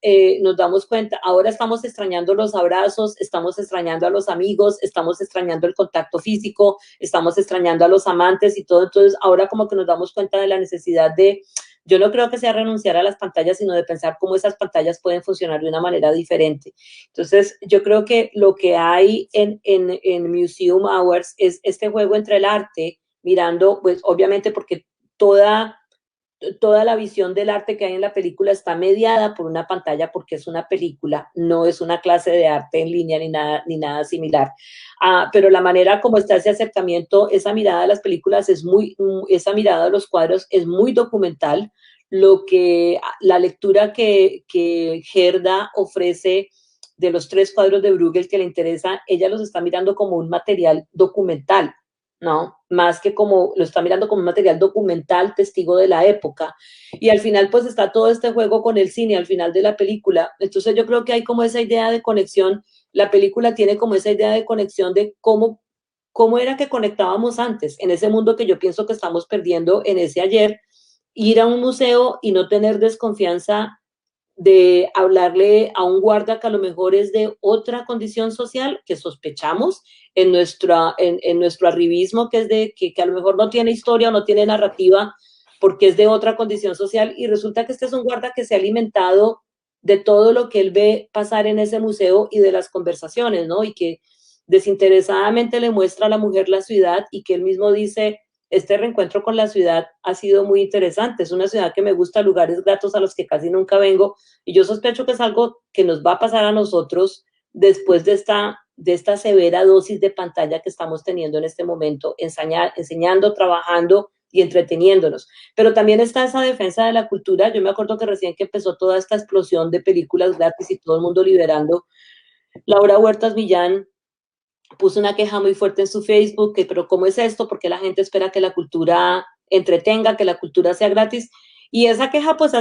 nos damos cuenta, ahora estamos extrañando los abrazos, estamos extrañando a los amigos, estamos extrañando el contacto físico, estamos extrañando a los amantes y todo. Entonces, ahora como que nos damos cuenta de la necesidad de, yo no creo que sea renunciar a las pantallas, sino de pensar cómo esas pantallas pueden funcionar de una manera diferente. Entonces, yo creo que lo que hay en Museum Hours es este juego entre el arte, mirando, pues obviamente porque toda la visión del arte que hay en la película está mediada por una pantalla porque es una película, no es una clase de arte en línea ni nada similar. Pero la manera como está ese acercamiento, esa mirada de las películas esa mirada de los cuadros es muy documental. La lectura que Gerda ofrece de los tres cuadros de Bruegel que le interesa, ella los está mirando como un material documental, ¿no? Más que como, lo está mirando como un material documental, testigo de la época. Y al final, pues está todo este juego con el cine, al final de la película. Entonces yo creo que hay como esa idea de conexión, la película tiene como esa idea de conexión de cómo era que conectábamos antes, en ese mundo que yo pienso que estamos perdiendo en ese ayer, ir a un museo y no tener desconfianza de hablarle a un guarda que a lo mejor es de otra condición social que sospechamos en nuestro arribismo, que es que a lo mejor no tiene historia o no tiene narrativa porque es de otra condición social y resulta que este es un guarda que se ha alimentado de todo lo que él ve pasar en ese museo y de las conversaciones, ¿no? Y que desinteresadamente le muestra a la mujer la ciudad y que él mismo dice, este reencuentro con la ciudad ha sido muy interesante. Es una ciudad que me gusta, lugares gratos a los que casi nunca vengo, y yo sospecho que es algo que nos va a pasar a nosotros después de esta severa dosis de pantalla que estamos teniendo en este momento, enseñando, trabajando y entreteniéndonos. Pero también está esa defensa de la cultura. Yo me acuerdo que recién que empezó toda esta explosión de películas gratis y todo el mundo liberando, Laura Huertas Millán puso una queja muy fuerte en su Facebook, que, pero ¿cómo es esto? Porque la gente espera que la cultura entretenga, que la cultura sea gratis. Y esa queja pues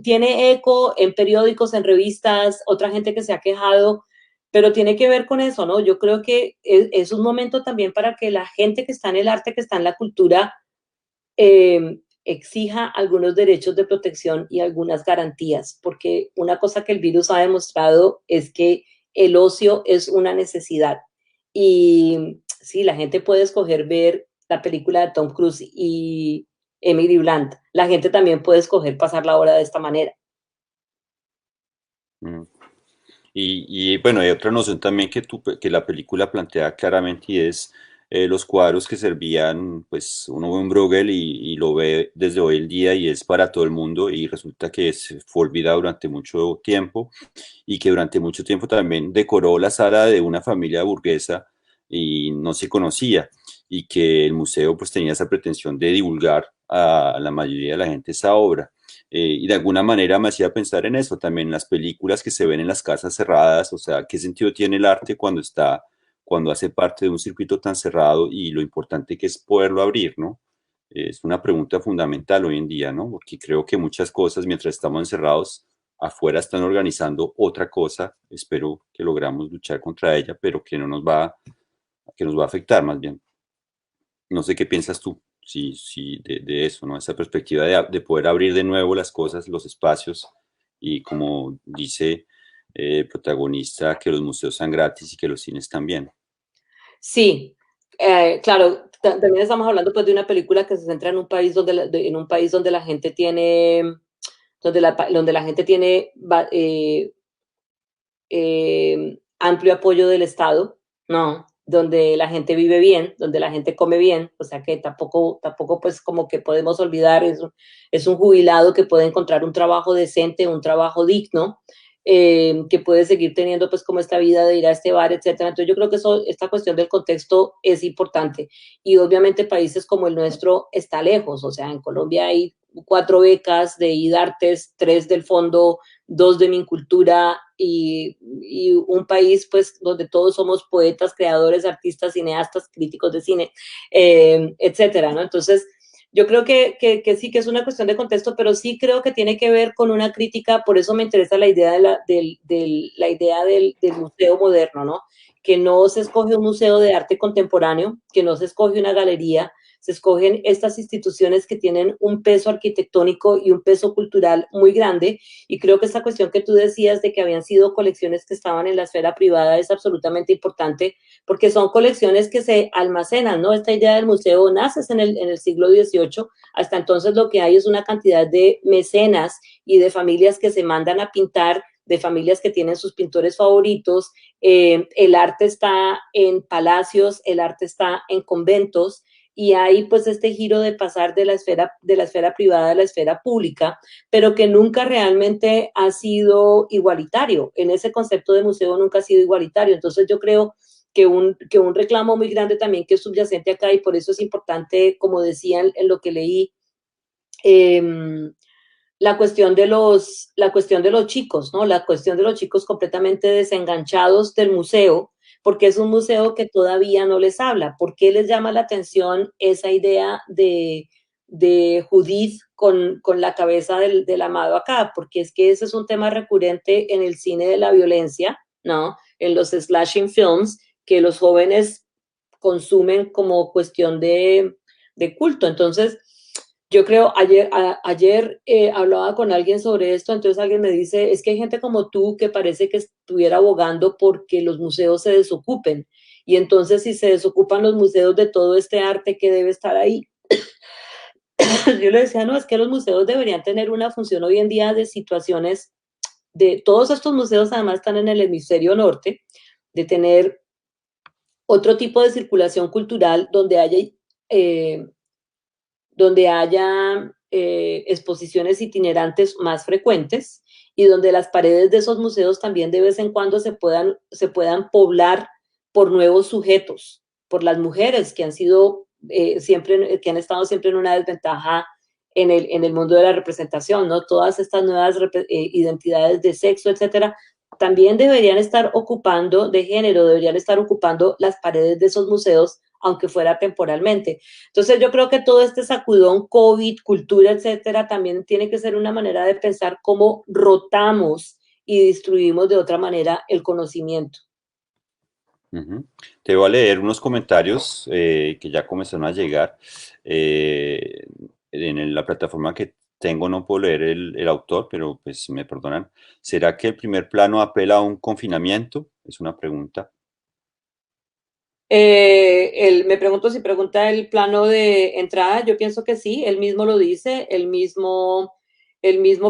tiene eco en periódicos, en revistas, otra gente que se ha quejado, pero tiene que ver con eso, ¿no? Yo creo que es un momento también para que la gente que está en el arte, que está en la cultura, exija algunos derechos de protección y algunas garantías, porque una cosa que el virus ha demostrado es que el ocio es una necesidad y sí, la gente puede escoger ver la película de Tom Cruise y Emily Blunt. La gente también puede escoger pasar la hora de esta manera. Mm. Bueno, hay otra noción también que la película plantea claramente y es los cuadros que servían, pues uno ve un Bruegel y lo ve desde hoy el día y es para todo el mundo y resulta que se fue olvidado durante mucho tiempo y que durante mucho tiempo también decoró la sala de una familia burguesa y no se conocía y que el museo pues tenía esa pretensión de divulgar a la mayoría de la gente esa obra. Y de alguna manera me hacía pensar en eso, también las películas que se ven en las casas cerradas, o sea, ¿qué sentido tiene el arte cuando hace parte de un circuito tan cerrado y lo importante que es poderlo abrir, ¿no? Es una pregunta fundamental hoy en día, ¿no? Porque creo que muchas cosas mientras estamos encerrados afuera están organizando otra cosa, espero que logramos luchar contra ella, pero que nos va a afectar más bien. No sé qué piensas tú, si de eso, ¿no? Esa perspectiva de poder abrir de nuevo las cosas, los espacios, y como dice el protagonista, que los museos sean gratis y que los cines también. Sí, claro, también estamos hablando pues de una película que se centra en un país en un país donde la gente tiene, donde la gente tiene amplio apoyo del Estado, ¿no? Donde la gente vive bien, donde la gente come bien, o sea que tampoco pues como que podemos olvidar, es un jubilado que puede encontrar un trabajo decente, un trabajo digno, que puede seguir teniendo pues como esta vida de ir a este bar, etcétera. Entonces yo creo que esta cuestión del contexto es importante y obviamente países como el nuestro está lejos, o sea, en Colombia hay 4 becas de IDARTES, 3 del fondo, 2 de Mincultura y un país pues donde todos somos poetas, creadores, artistas, cineastas, críticos de cine, etcétera, ¿no? Entonces, yo creo que sí que es una cuestión de contexto, pero sí creo que tiene que ver con una crítica, por eso me interesa la idea, la idea del museo moderno, ¿no? Que no se escoge un museo de arte contemporáneo, que no se escoge una galería, se escogen estas instituciones que tienen un peso arquitectónico y un peso cultural muy grande. Y creo que esta cuestión que tú decías de que habían sido colecciones que estaban en la esfera privada es absolutamente importante porque son colecciones que se almacenan, ¿no? Esta idea del museo nace en el siglo XVIII. Hasta entonces lo que hay es una cantidad de mecenas y de familias que se mandan a pintar, de familias que tienen sus pintores favoritos. El arte está en palacios, el arte está en conventos y hay pues este giro de pasar de la esfera privada a la esfera pública, pero que nunca realmente ha sido igualitario. En ese concepto de museo nunca ha sido igualitario. Entonces yo creo que un reclamo muy grande también que es subyacente acá y por eso es importante, como decían en lo que leí, eh, la cuestión de los chicos, ¿no? La cuestión de los chicos completamente desenganchados del museo, porque es un museo que todavía no les habla. ¿Por qué les llama la atención esa idea de Judith con la cabeza del amado acá? Porque es que ese es un tema recurrente en el cine de la violencia, ¿no? En los slashing films, que los jóvenes consumen como cuestión de culto. Entonces, yo creo, ayer hablaba con alguien sobre esto, entonces alguien me dice, es que hay gente como tú que parece que estuviera abogando porque los museos se desocupen. Y entonces si se desocupan los museos de todo este arte que debe estar ahí, yo le decía, no, es que los museos deberían tener una función hoy en día de situaciones, de todos estos museos además están en el hemisferio norte, de tener otro tipo de circulación cultural eh, donde haya exposiciones itinerantes más frecuentes y donde las paredes de esos museos también de vez en cuando se puedan poblar por nuevos sujetos, por las mujeres que han sido siempre, que han estado siempre en una desventaja en el mundo de la representación, ¿no? Todas estas nuevas identidades de sexo, etcétera, también deberían estar ocupando, de género, deberían estar ocupando las paredes de esos museos, aunque fuera temporalmente. Entonces yo creo que todo este sacudón COVID, cultura, etcétera, también tiene que ser una manera de pensar cómo rotamos y distribuimos de otra manera el conocimiento. Ujú. Te voy a leer unos comentarios que ya comenzaron a llegar. En la plataforma que tengo no puedo leer el autor, pero pues me perdonan. ¿Será que el primer plano apela a un confinamiento? Es una pregunta. Me pregunto si pregunta el plano de entrada, yo pienso que sí, él mismo lo dice, el mismo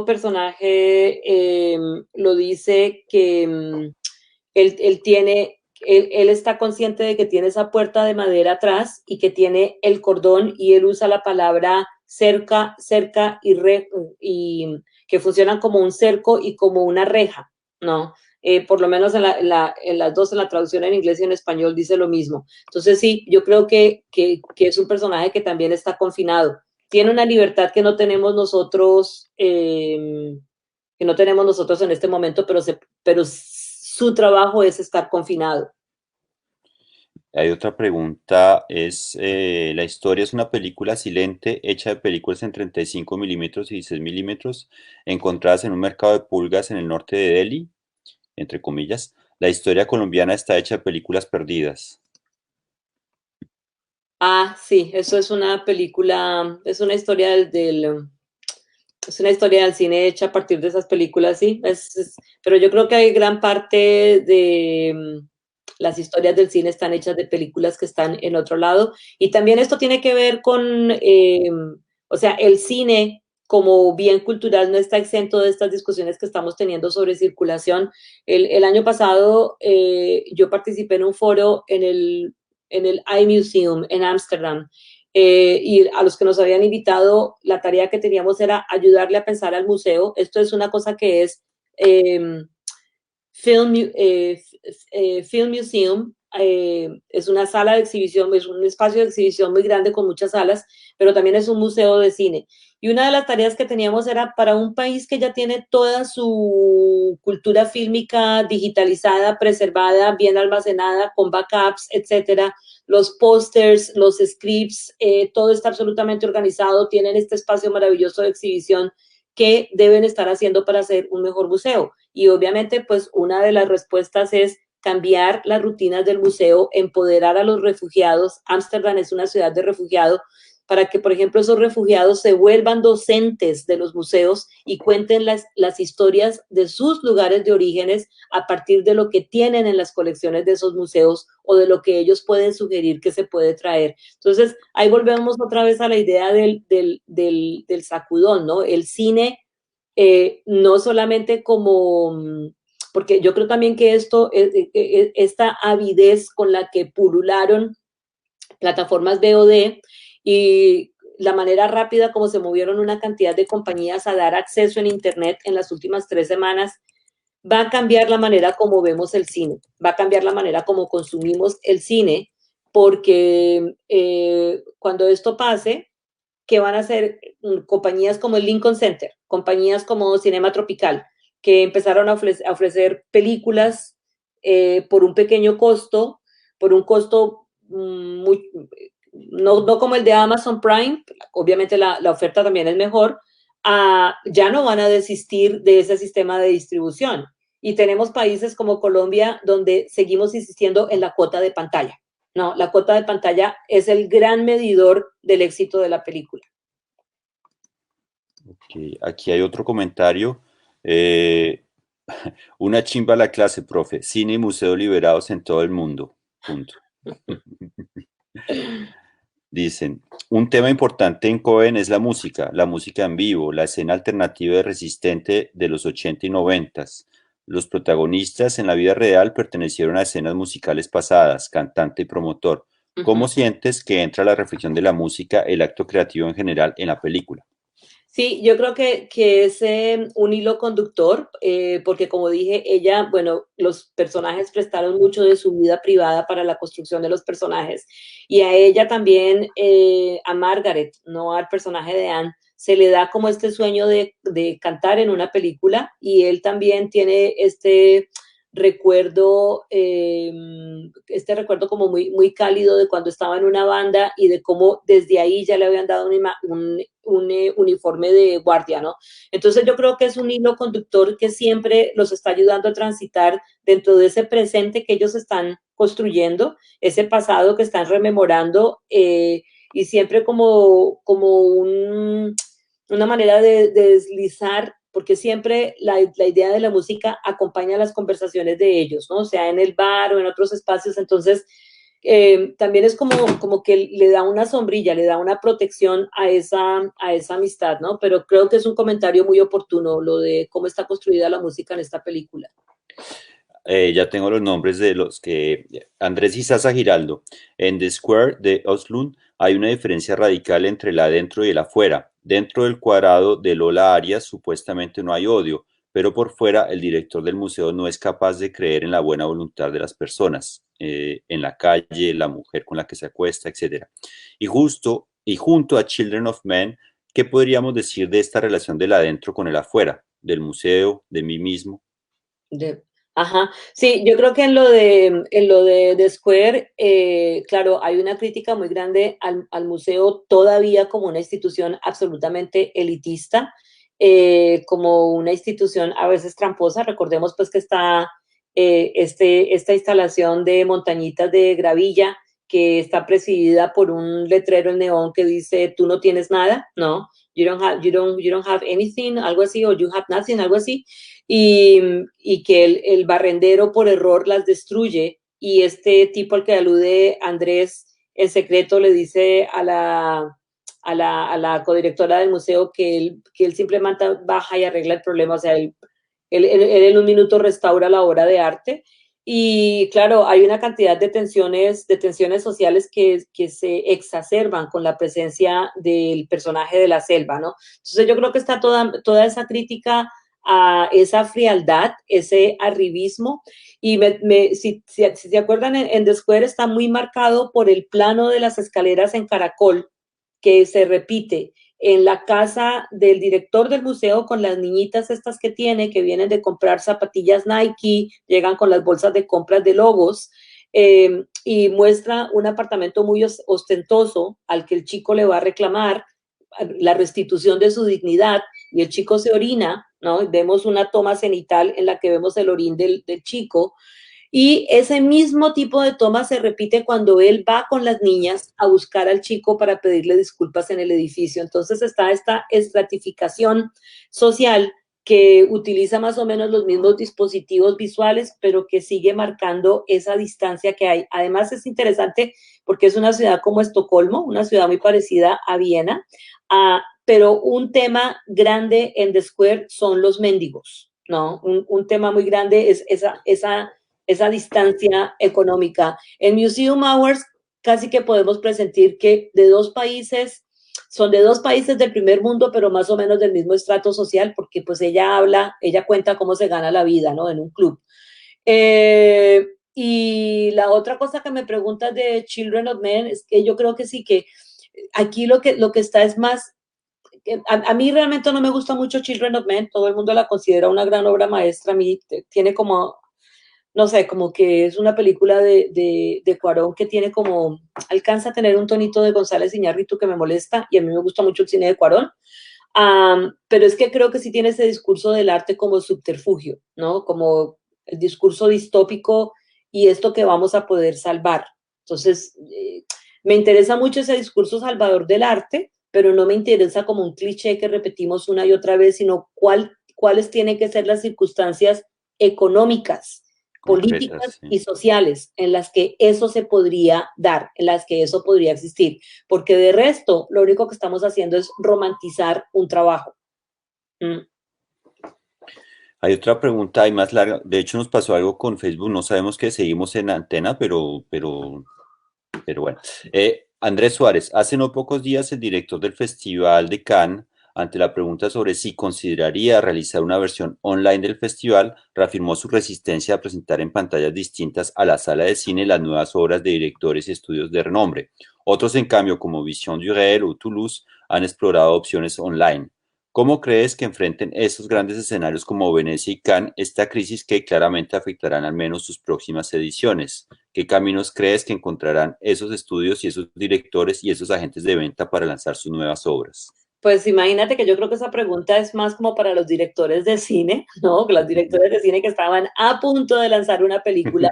personaje lo dice que él está consciente de que tiene esa puerta de madera atrás y que tiene el cordón y él usa la palabra cerca, cerca y que funcionan como un cerco y como una reja, ¿no? Por lo menos en las dos, en la traducción en inglés y en español, dice lo mismo. Entonces sí, yo creo que es un personaje que también está confinado. Tiene una libertad que no tenemos nosotros en este momento, pero su trabajo es estar confinado. Hay otra pregunta, ¿la historia es una película silente hecha de películas en 35 milímetros y 16 milímetros encontradas en un mercado de pulgas en el norte de Delhi? Entre comillas. La historia colombiana está hecha de películas perdidas. Ah, sí, eso es una película, es una historia es una historia del cine hecha a partir de esas películas, sí. Pero yo creo que hay gran parte de las historias del cine están hechas de películas que están en otro lado. Y también esto tiene que ver con, o sea, el cine como bien cultural no está exento de estas discusiones que estamos teniendo sobre circulación. El año pasado yo participé en un foro en el iMuseum en Ámsterdam y a los que nos habían invitado, la tarea que teníamos era ayudarle a pensar al museo. Esto es una cosa que es eh, Film, Film Museum. Es una sala de exhibición, es un espacio de exhibición muy grande con muchas salas, pero también es un museo de cine. Y una de las tareas que teníamos era para un país que ya tiene toda su cultura fílmica digitalizada, preservada, bien almacenada, con backups, etcétera, los pósters, los scripts, todo está absolutamente organizado, tienen este espacio maravilloso de exhibición que deben estar haciendo para hacer un mejor museo. Y obviamente, pues una de las respuestas es cambiar las rutinas del museo, empoderar a los refugiados. Ámsterdam es una ciudad de refugiados para que, por ejemplo, esos refugiados se vuelvan docentes de los museos y cuenten las historias de sus lugares de orígenes a partir de lo que tienen en las colecciones de esos museos o de lo que ellos pueden sugerir que se puede traer. Entonces, ahí volvemos otra vez a la idea del sacudón, ¿no? El cine no solamente como, porque yo creo también que esta avidez con la que pulularon plataformas VOD y la manera rápida como se movieron una cantidad de compañías a dar acceso en Internet en las últimas 3 semanas, va a cambiar la manera como vemos el cine, va a cambiar la manera como consumimos el cine, porque cuando esto pase, que van a ser compañías como el Lincoln Center, compañías como Cinema Tropical, que empezaron a ofrecer películas por un pequeño costo, por un costo muy, no como el de Amazon Prime, obviamente la oferta también es mejor, ya no van a desistir de ese sistema de distribución. Y tenemos países como Colombia donde seguimos insistiendo en la cuota de pantalla. No, la cuota de pantalla es el gran medidor del éxito de la película. Ok, aquí hay otro comentario. Eh, una chimba la clase, profe. Cine y museo liberados en todo el mundo. Punto. Dicen, un tema importante en Cohen es la música en vivo, la escena alternativa y resistente de los 80 y 90. Los protagonistas en la vida real pertenecieron a escenas musicales pasadas, cantante y promotor. Uh ¿Cómo -huh. sientes que entra la reflexión de la música, el acto creativo en general, en la película? Sí, yo creo que es un hilo conductor, porque como dije, ella, bueno, los personajes prestaron mucho de su vida privada para la construcción de los personajes. Y a ella también, a Margaret, no al personaje de Anne, se le da como este sueño de cantar en una película y él también tiene recuerdo, este recuerdo como muy cálido de cuando estaba en una banda y de cómo desde ahí ya le habían dado un uniforme de guardia, ¿no? Entonces yo creo que es un hilo conductor que siempre los está ayudando a transitar dentro de ese presente que ellos están construyendo, ese pasado que están rememorando y siempre una manera de deslizar porque siempre la idea de la música acompaña las conversaciones de ellos, ¿no? O sea, en el bar o en otros espacios, entonces también es como que le da una sombrilla, le da una protección a esa amistad, ¿no? Pero creo que es un comentario muy oportuno lo de cómo está construida la música en esta película. Ya tengo los nombres de los que... Andrés y Sasa Giraldo. En The Square de Oslund hay una diferencia radical entre el adentro y el afuera. Dentro del cuadrado de Lola Arias supuestamente no hay odio, pero por fuera el director del museo no es capaz de creer en la buena voluntad de las personas, en la calle, la mujer con la que se acuesta, etc. Y junto a Children of Men, ¿qué podríamos decir de esta relación del adentro con el afuera, del museo, de mí mismo? De, ajá, sí, yo creo que en lo de The Square, claro, hay una crítica muy grande al museo todavía como una institución absolutamente elitista, como una institución a veces tramposa. Recordemos pues que está esta instalación de montañitas de gravilla que está presidida por un letrero en neón que dice tú no tienes nada, ¿no? You don't have anything, algo así, o you have nothing, algo así, y, y que el barrendero por error las destruye y este tipo al que alude Andrés en secreto le dice a la codirectora del museo que él simplemente baja y arregla el problema, o sea, él en un minuto restaura la obra de arte. Y claro, hay una cantidad de tensiones sociales que se exacerban con la presencia del personaje de la selva, ¿no? Entonces yo creo que está toda esa crítica a esa frialdad, ese arribismo. Y si se acuerdan, en The Square está muy marcado por el plano de las escaleras en caracol, que se repite en la casa del director del museo con las niñitas estas que tiene, que vienen de comprar zapatillas Nike, llegan con las bolsas de compras de Logos, y muestra un apartamento muy ostentoso al que el chico le va a reclamar la restitución de su dignidad y el chico se orina, ¿no? Vemos una toma cenital en la que vemos el orín del chico, y ese mismo tipo de toma se repite cuando él va con las niñas a buscar al chico para pedirle disculpas en el edificio. Entonces está esta estratificación social que utiliza más o menos los mismos dispositivos visuales, pero que sigue marcando esa distancia que hay. Además es interesante porque es una ciudad como Estocolmo, una ciudad muy parecida a Viena, pero un tema grande en The Square son los mendigos, ¿no? Un tema muy grande es esa distancia económica. En Museum Hours casi que podemos presentir que son de dos países del primer mundo, pero más o menos del mismo estrato social, porque pues ella cuenta cómo se gana la vida, ¿no? En un club. Y la otra cosa que me preguntas de Children of Men es que yo creo que sí, que aquí lo que está es más, a mí realmente no me gusta mucho Children of Men, todo el mundo la considera una gran obra maestra, a mí tiene como no sé, como que es una película de Cuarón que tiene como, alcanza a tener un tonito de González Iñárritu que me molesta y a mí me gusta mucho el cine de Cuarón, pero es que creo que sí tiene ese discurso del arte como subterfugio, ¿no? Como el discurso distópico y esto que vamos a poder salvar. Entonces, me interesa mucho ese discurso salvador del arte, pero no me interesa como un cliché que repetimos una y otra vez, sino cuáles tienen que ser las circunstancias económicas, políticas Concretas, sí. y sociales en las que eso se podría dar, en las que eso podría existir, porque de resto lo único que estamos haciendo es romantizar un trabajo. Mm. Hay otra pregunta, hay más larga. De hecho, nos pasó algo con Facebook. No sabemos que seguimos en antena, pero bueno. Andrés Suárez, hace no pocos días el director del Festival de Cannes, ante la pregunta sobre si consideraría realizar una versión online del festival, reafirmó su resistencia a presentar en pantallas distintas a la sala de cine las nuevas obras de directores y estudios de renombre. Otros, en cambio, como Vision du Réel o Toulouse, han explorado opciones online. ¿Cómo crees que enfrenten esos grandes escenarios como Venecia y Cannes esta crisis que claramente afectarán al menos sus próximas ediciones? ¿Qué caminos crees que encontrarán esos estudios y esos directores y esos agentes de venta para lanzar sus nuevas obras? Pues imagínate que yo creo que esa pregunta es más como para los directores de cine, ¿no? Los directores de cine que estaban a punto de lanzar una película,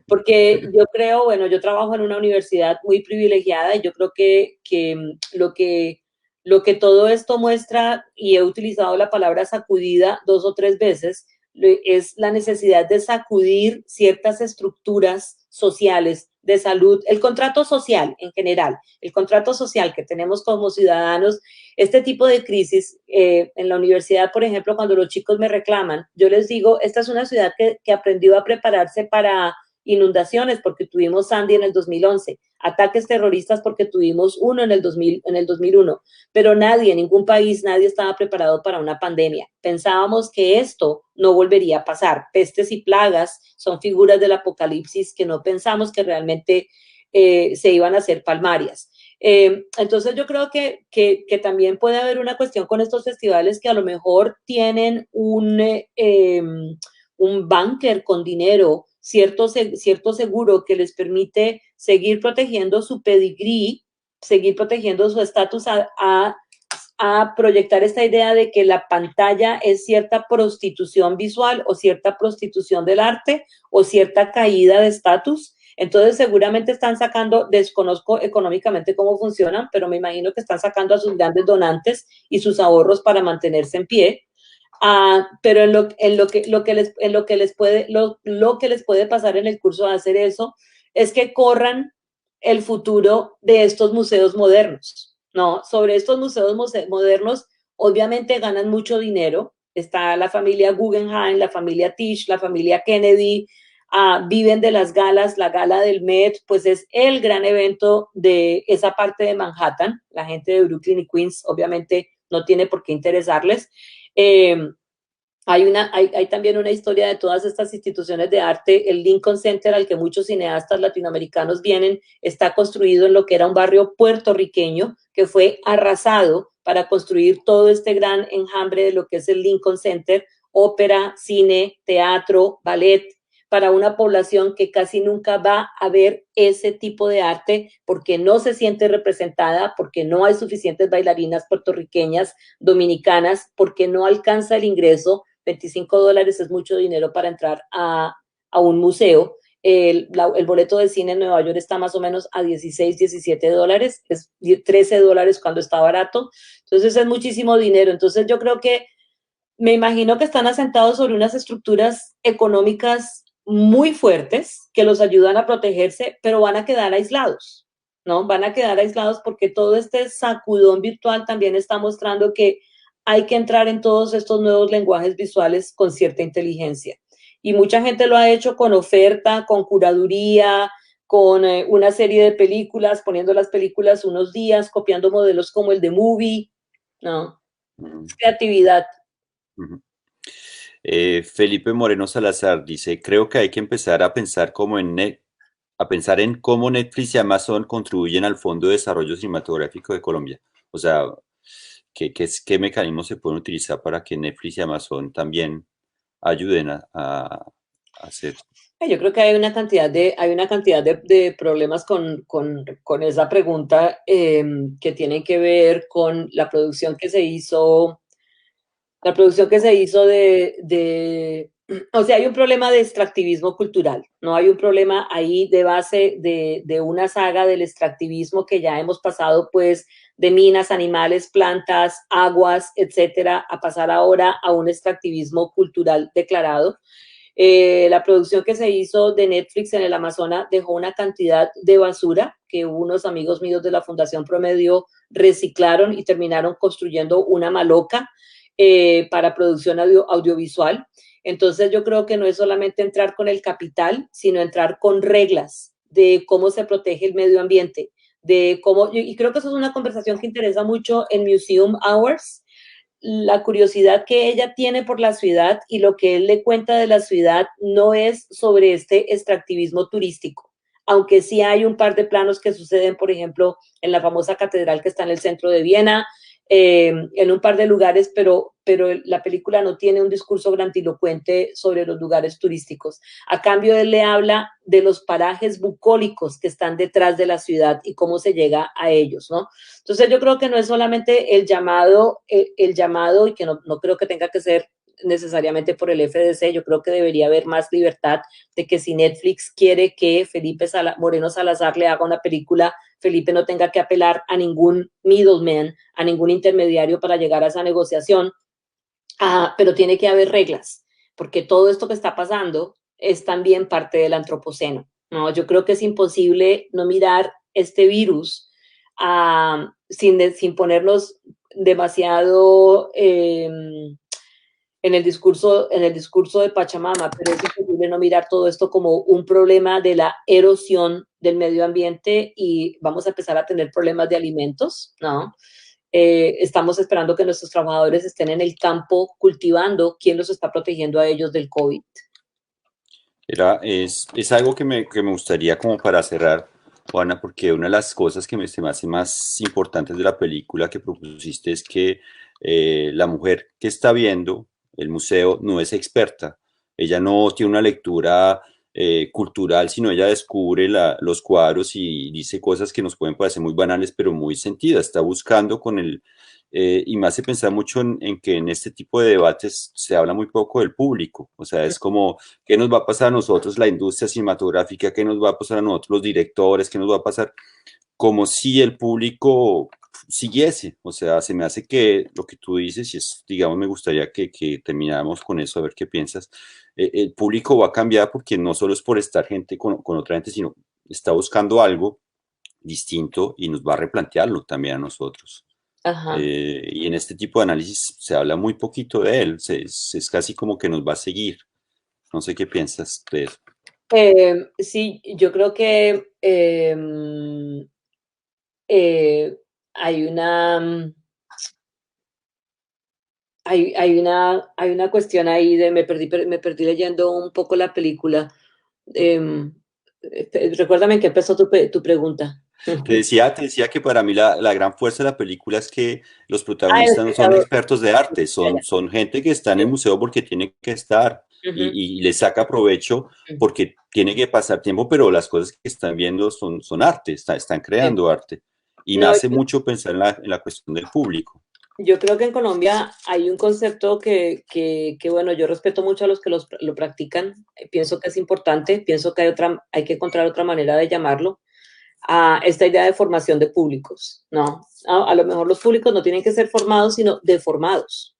porque yo creo, bueno, yo trabajo en una universidad muy privilegiada y yo creo lo que todo esto muestra, y he utilizado la palabra sacudida 2 o 3 veces, es la necesidad de sacudir ciertas estructuras sociales de salud, el contrato social en general, el contrato social que tenemos como ciudadanos, este tipo de crisis, en la universidad, por ejemplo, cuando los chicos me reclaman, yo les digo, esta es una ciudad que aprendió a prepararse para inundaciones porque tuvimos Sandy en el 2011, ataques terroristas porque tuvimos uno en el 2001, pero nadie, ningún país, nadie estaba preparado para una pandemia. Pensábamos que esto no volvería a pasar. Pestes y plagas son figuras del apocalipsis que no pensamos que realmente se iban a hacer palmarias. Entonces yo creo que también puede haber una cuestión con estos festivales que a lo mejor tienen un banker con dinero, cierto seguro que les permite seguir protegiendo su pedigrí, seguir protegiendo su estatus a proyectar esta idea de que la pantalla es cierta prostitución visual o cierta prostitución del arte o cierta caída de estatus. Entonces seguramente están sacando, desconozco económicamente cómo funcionan, pero me imagino que están sacando a sus grandes donantes y sus ahorros para mantenerse en pie. Pero lo que les puede pasar en el curso de hacer eso es que corran el futuro de estos museos modernos, ¿no? Sobre estos museos modernos, obviamente ganan mucho dinero. Está la familia Guggenheim, la familia Tisch, la familia Kennedy, viven de las galas, la gala del Met, pues es el gran evento de esa parte de Manhattan. La gente de Brooklyn y Queens, obviamente, no tiene por qué interesarles. Eh, hay también una historia de todas estas instituciones de arte. El Lincoln Center, al que muchos cineastas latinoamericanos vienen, está construido en lo que era un barrio puertorriqueño que fue arrasado para construir todo este gran enjambre de lo que es el Lincoln Center, ópera, cine, teatro, ballet, para una población que casi nunca va a ver ese tipo de arte porque no se siente representada, porque no hay suficientes bailarinas puertorriqueñas, dominicanas, porque no alcanza el ingreso. $25 es mucho dinero para entrar a un museo. El boleto de cine en Nueva York está más o menos a 16, $17, es $13 cuando está barato. Entonces es muchísimo dinero. Entonces yo creo que me imagino que están asentados sobre unas estructuras económicas muy fuertes que los ayudan a protegerse, pero van a quedar aislados, ¿no? Van a quedar aislados porque todo este sacudón virtual también está mostrando que hay que entrar en todos estos nuevos lenguajes visuales con cierta inteligencia. Y mucha gente lo ha hecho con oferta, con curaduría, con una serie de películas, poniendo las películas unos días, copiando modelos como el de Movie, ¿no? Creatividad. Felipe Moreno Salazar dice, creo que hay que empezar a pensar a pensar en cómo Netflix y Amazon contribuyen al Fondo de Desarrollo Cinematográfico de Colombia. O sea, ¿qué mecanismos se pueden utilizar para que Netflix y Amazon también ayuden a hacer? Yo creo que hay una cantidad de problemas con esa pregunta que tienen que ver con la producción que se hizo o sea, hay un problema de extractivismo cultural, no hay un problema ahí de base de una saga del extractivismo que ya hemos pasado pues de minas, animales, plantas, aguas, etcétera, a pasar ahora a un extractivismo cultural declarado. La producción que se hizo de Netflix en el Amazonas dejó una cantidad de basura que unos amigos míos de la Fundación Promedio reciclaron y terminaron construyendo una maloca para producción audiovisual. Entonces yo creo que no es solamente entrar con el capital, sino entrar con reglas de cómo se protege el medio ambiente, de cómo, y creo que eso es una conversación que interesa mucho en Museum Hours, la curiosidad que ella tiene por la ciudad y lo que él le cuenta de la ciudad no es sobre este extractivismo turístico, aunque sí hay un par de planos que suceden, por ejemplo, en la famosa catedral que está en el centro de Viena, en un par de lugares, pero la película no tiene un discurso grandilocuente sobre los lugares turísticos. A cambio, él le habla de los parajes bucólicos que están detrás de la ciudad y cómo se llega a ellos, ¿no? Entonces yo creo que no es solamente el llamado y que no creo que tenga que ser necesariamente por el FDC, yo creo que debería haber más libertad de que si Netflix quiere que Moreno Salazar le haga una película, Felipe no tenga que apelar a ningún middleman, a ningún intermediario para llegar a esa negociación, pero tiene que haber reglas, porque todo esto que está pasando es también parte del antropoceno. No, yo creo que es imposible no mirar este virus sin ponernos demasiado en el discurso de Pachamama, pero es imposible no mirar todo esto como un problema de la erosión del medio ambiente y vamos a empezar a tener problemas de alimentos, ¿no? Estamos esperando que nuestros trabajadores estén en el campo cultivando. ¿Quién los está protegiendo a ellos del COVID? Es algo que me gustaría como para cerrar, Juana, porque una de las cosas se me hace más importantes de la película que propusiste es que la mujer que está viendo el museo no es experta. Ella no tiene una lectura cultural, sino ella descubre los cuadros y dice cosas que nos pueden parecer muy banales, pero muy sentidas. Está buscando con el y me hace pensar mucho en que en este tipo de debates se habla muy poco del público. O sea, es como, ¿qué nos va a pasar a nosotros, la industria cinematográfica? ¿Qué nos va a pasar a nosotros, los directores? ¿Qué nos va a pasar? Como si el público siguiese. O sea, se me hace que lo que tú dices, y es, digamos, me gustaría que termináramos con eso, a ver qué piensas. El público va a cambiar porque no solo es por estar gente con otra gente, sino está buscando algo distinto y nos va a replantearlo también a nosotros. Ajá. Y en este tipo de análisis se habla muy poquito de él, es casi como que nos va a seguir. No sé qué piensas de eso. Sí, yo creo que eh, hay una, hay una cuestión ahí de, me perdí leyendo un poco la película. Eh, Recuérdame en qué empezó tu pregunta. Te decía que para mí la gran fuerza de la película es que los Ah, el protagonistas no son espectador. expertos de arte, son gente que está en el museo porque tiene que estar Ujú, y le saca provecho ujú. porque tiene que pasar tiempo, pero las cosas que están viendo son arte, están Sí. creando arte. Y me No, hace mucho pensar en la cuestión del público. yo creo que en Colombia hay un concepto que, bueno, yo respeto mucho a los que lo practican. Pienso que es importante, pienso que hay que encontrar otra manera de llamarlo, a esta idea de formación de públicos, ¿no? A lo mejor los públicos no tienen que ser formados, sino deformados.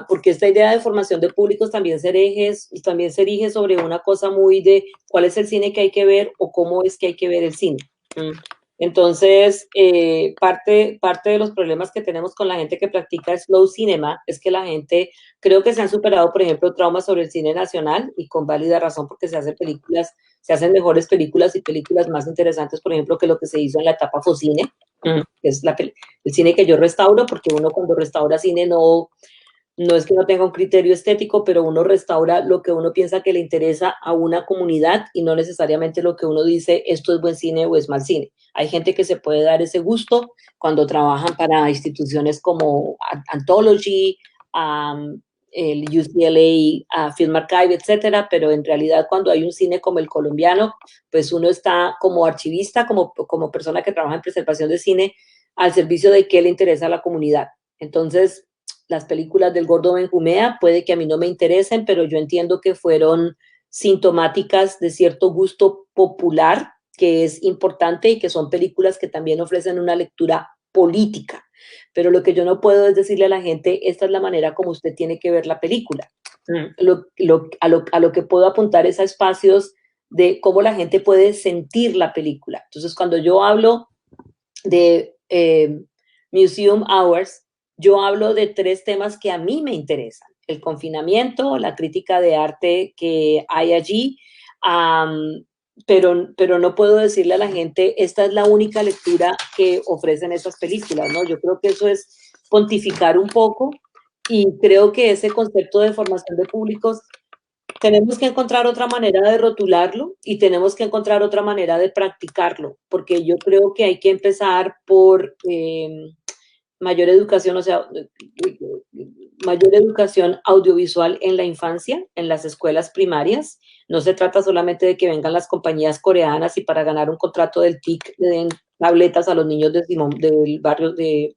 Porque esta idea de formación de públicos también se erige sobre una cosa muy de cuál es el cine que hay que ver o cómo es que hay que ver el cine. ¿Mm? Entonces, parte de los problemas que tenemos con la gente que practica slow cinema es que la gente, creo que se han superado, por ejemplo, traumas sobre el cine nacional y con válida razón porque se hacen mejores películas y películas más interesantes, por ejemplo, que lo que se hizo en la etapa Focine, que es el cine que yo restauro, porque uno cuando restaura cine no es que no tenga un criterio estético, pero uno restaura lo que uno piensa que le interesa a una comunidad y no necesariamente lo que uno dice, esto es buen cine o es mal cine. Hay gente que se puede dar ese gusto cuando trabajan para instituciones como Anthology, um, el UCLA Film Archive, etcétera, pero en realidad cuando hay un cine como el colombiano, pues uno está como archivista, como persona que trabaja en preservación de cine, al servicio de qué le interesa a la comunidad. Entonces, las películas del Gordo Benjumea puede que a mí no me interesen, pero yo entiendo que fueron sintomáticas de cierto gusto popular que es importante y que son películas que también ofrecen una lectura política. Pero lo que yo no puedo es decirle a la gente, esta es la manera como usted tiene que ver la película. A lo que puedo apuntar es a espacios de cómo la gente puede sentir la película. Entonces, cuando yo hablo de Museum Hours, yo hablo de tres temas que a mí me interesan. El confinamiento, la crítica de arte que hay allí, pero no puedo decirle a la gente, esta es la única lectura que ofrecen esas películas, ¿no? Yo creo que eso es pontificar un poco y creo que ese concepto de formación de públicos tenemos que encontrar otra manera de rotularlo y tenemos que encontrar otra manera de practicarlo, porque yo creo que hay que empezar por mayor educación, o sea, mayor educación audiovisual en la infancia, en las escuelas primarias. No se trata solamente de que vengan las compañías coreanas y para ganar un contrato del TIC le den tabletas a los niños de Simón, del barrio de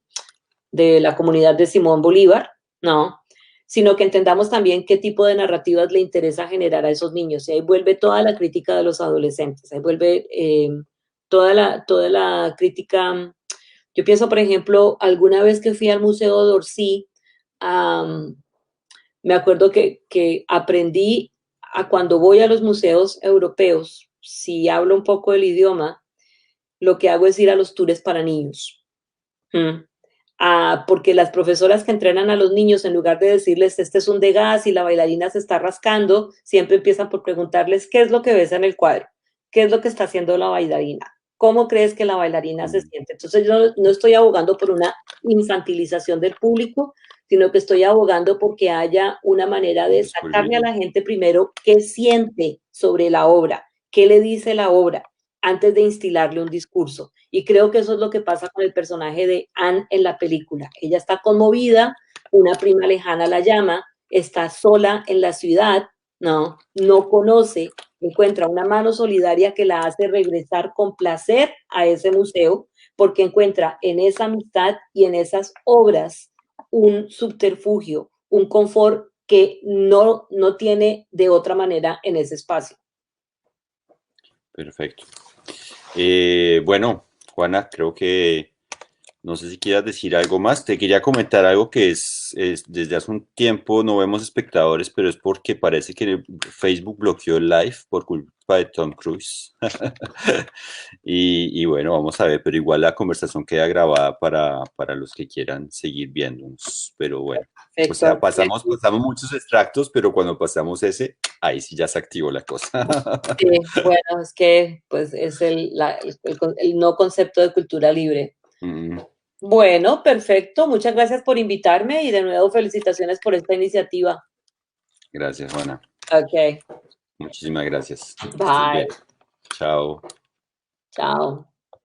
la comunidad de Simón Bolívar, no, sino que entendamos también qué tipo de narrativas le interesa generar a esos niños. Y ahí vuelve toda la crítica de los adolescentes, ahí vuelve toda la crítica. Yo pienso, por ejemplo, alguna vez que fui al Museo d'Orsay, um, me acuerdo que aprendí a cuando voy a los museos europeos, si hablo un poco el idioma, lo que hago es ir a los tours para niños. Mm. Porque las profesoras que entrenan a los niños, en lugar de decirles, este es un de gas y la bailarina se está rascando, siempre empiezan por preguntarles, ¿qué es lo que ves en el cuadro? ¿Qué es lo que está haciendo la bailarina? ¿Cómo crees que la bailarina se Mm, siente? Entonces yo no estoy abogando por una infantilización del público, sino que estoy abogando porque haya una manera un de sacarle a descubrimiento. la gente primero qué siente sobre la obra, qué le dice la obra, antes de instilarle un discurso. Y creo que eso es lo que pasa con el personaje de Anne en la película. Ella está conmovida, una prima lejana la llama, está sola en la ciudad, no conoce, encuentra una mano solidaria que la hace regresar con placer a ese museo, porque encuentra en esa amistad y en esas obras un subterfugio, un confort que no tiene de otra manera en ese espacio. Perfecto. Bueno, Juana, creo que no sé si quieras decir algo más. Te quería comentar algo que es desde hace un tiempo no vemos espectadores, pero es porque parece que Facebook bloqueó el live por culpa de Tom Cruise. Y bueno, vamos a ver, pero igual la conversación queda grabada para los que quieran seguir viéndonos. Pero bueno, o Perfecto. sea, pasamos muchos extractos, pero cuando pasamos ese, ahí sí ya se activó la cosa. Sí, bueno, es que pues es el no concepto de cultura libre. Mm, Bueno, perfecto. Muchas gracias por invitarme y de nuevo felicitaciones por esta iniciativa. gracias, Juana. Ok, Muchísimas gracias. Que estés bien. bye. Chao. Chao.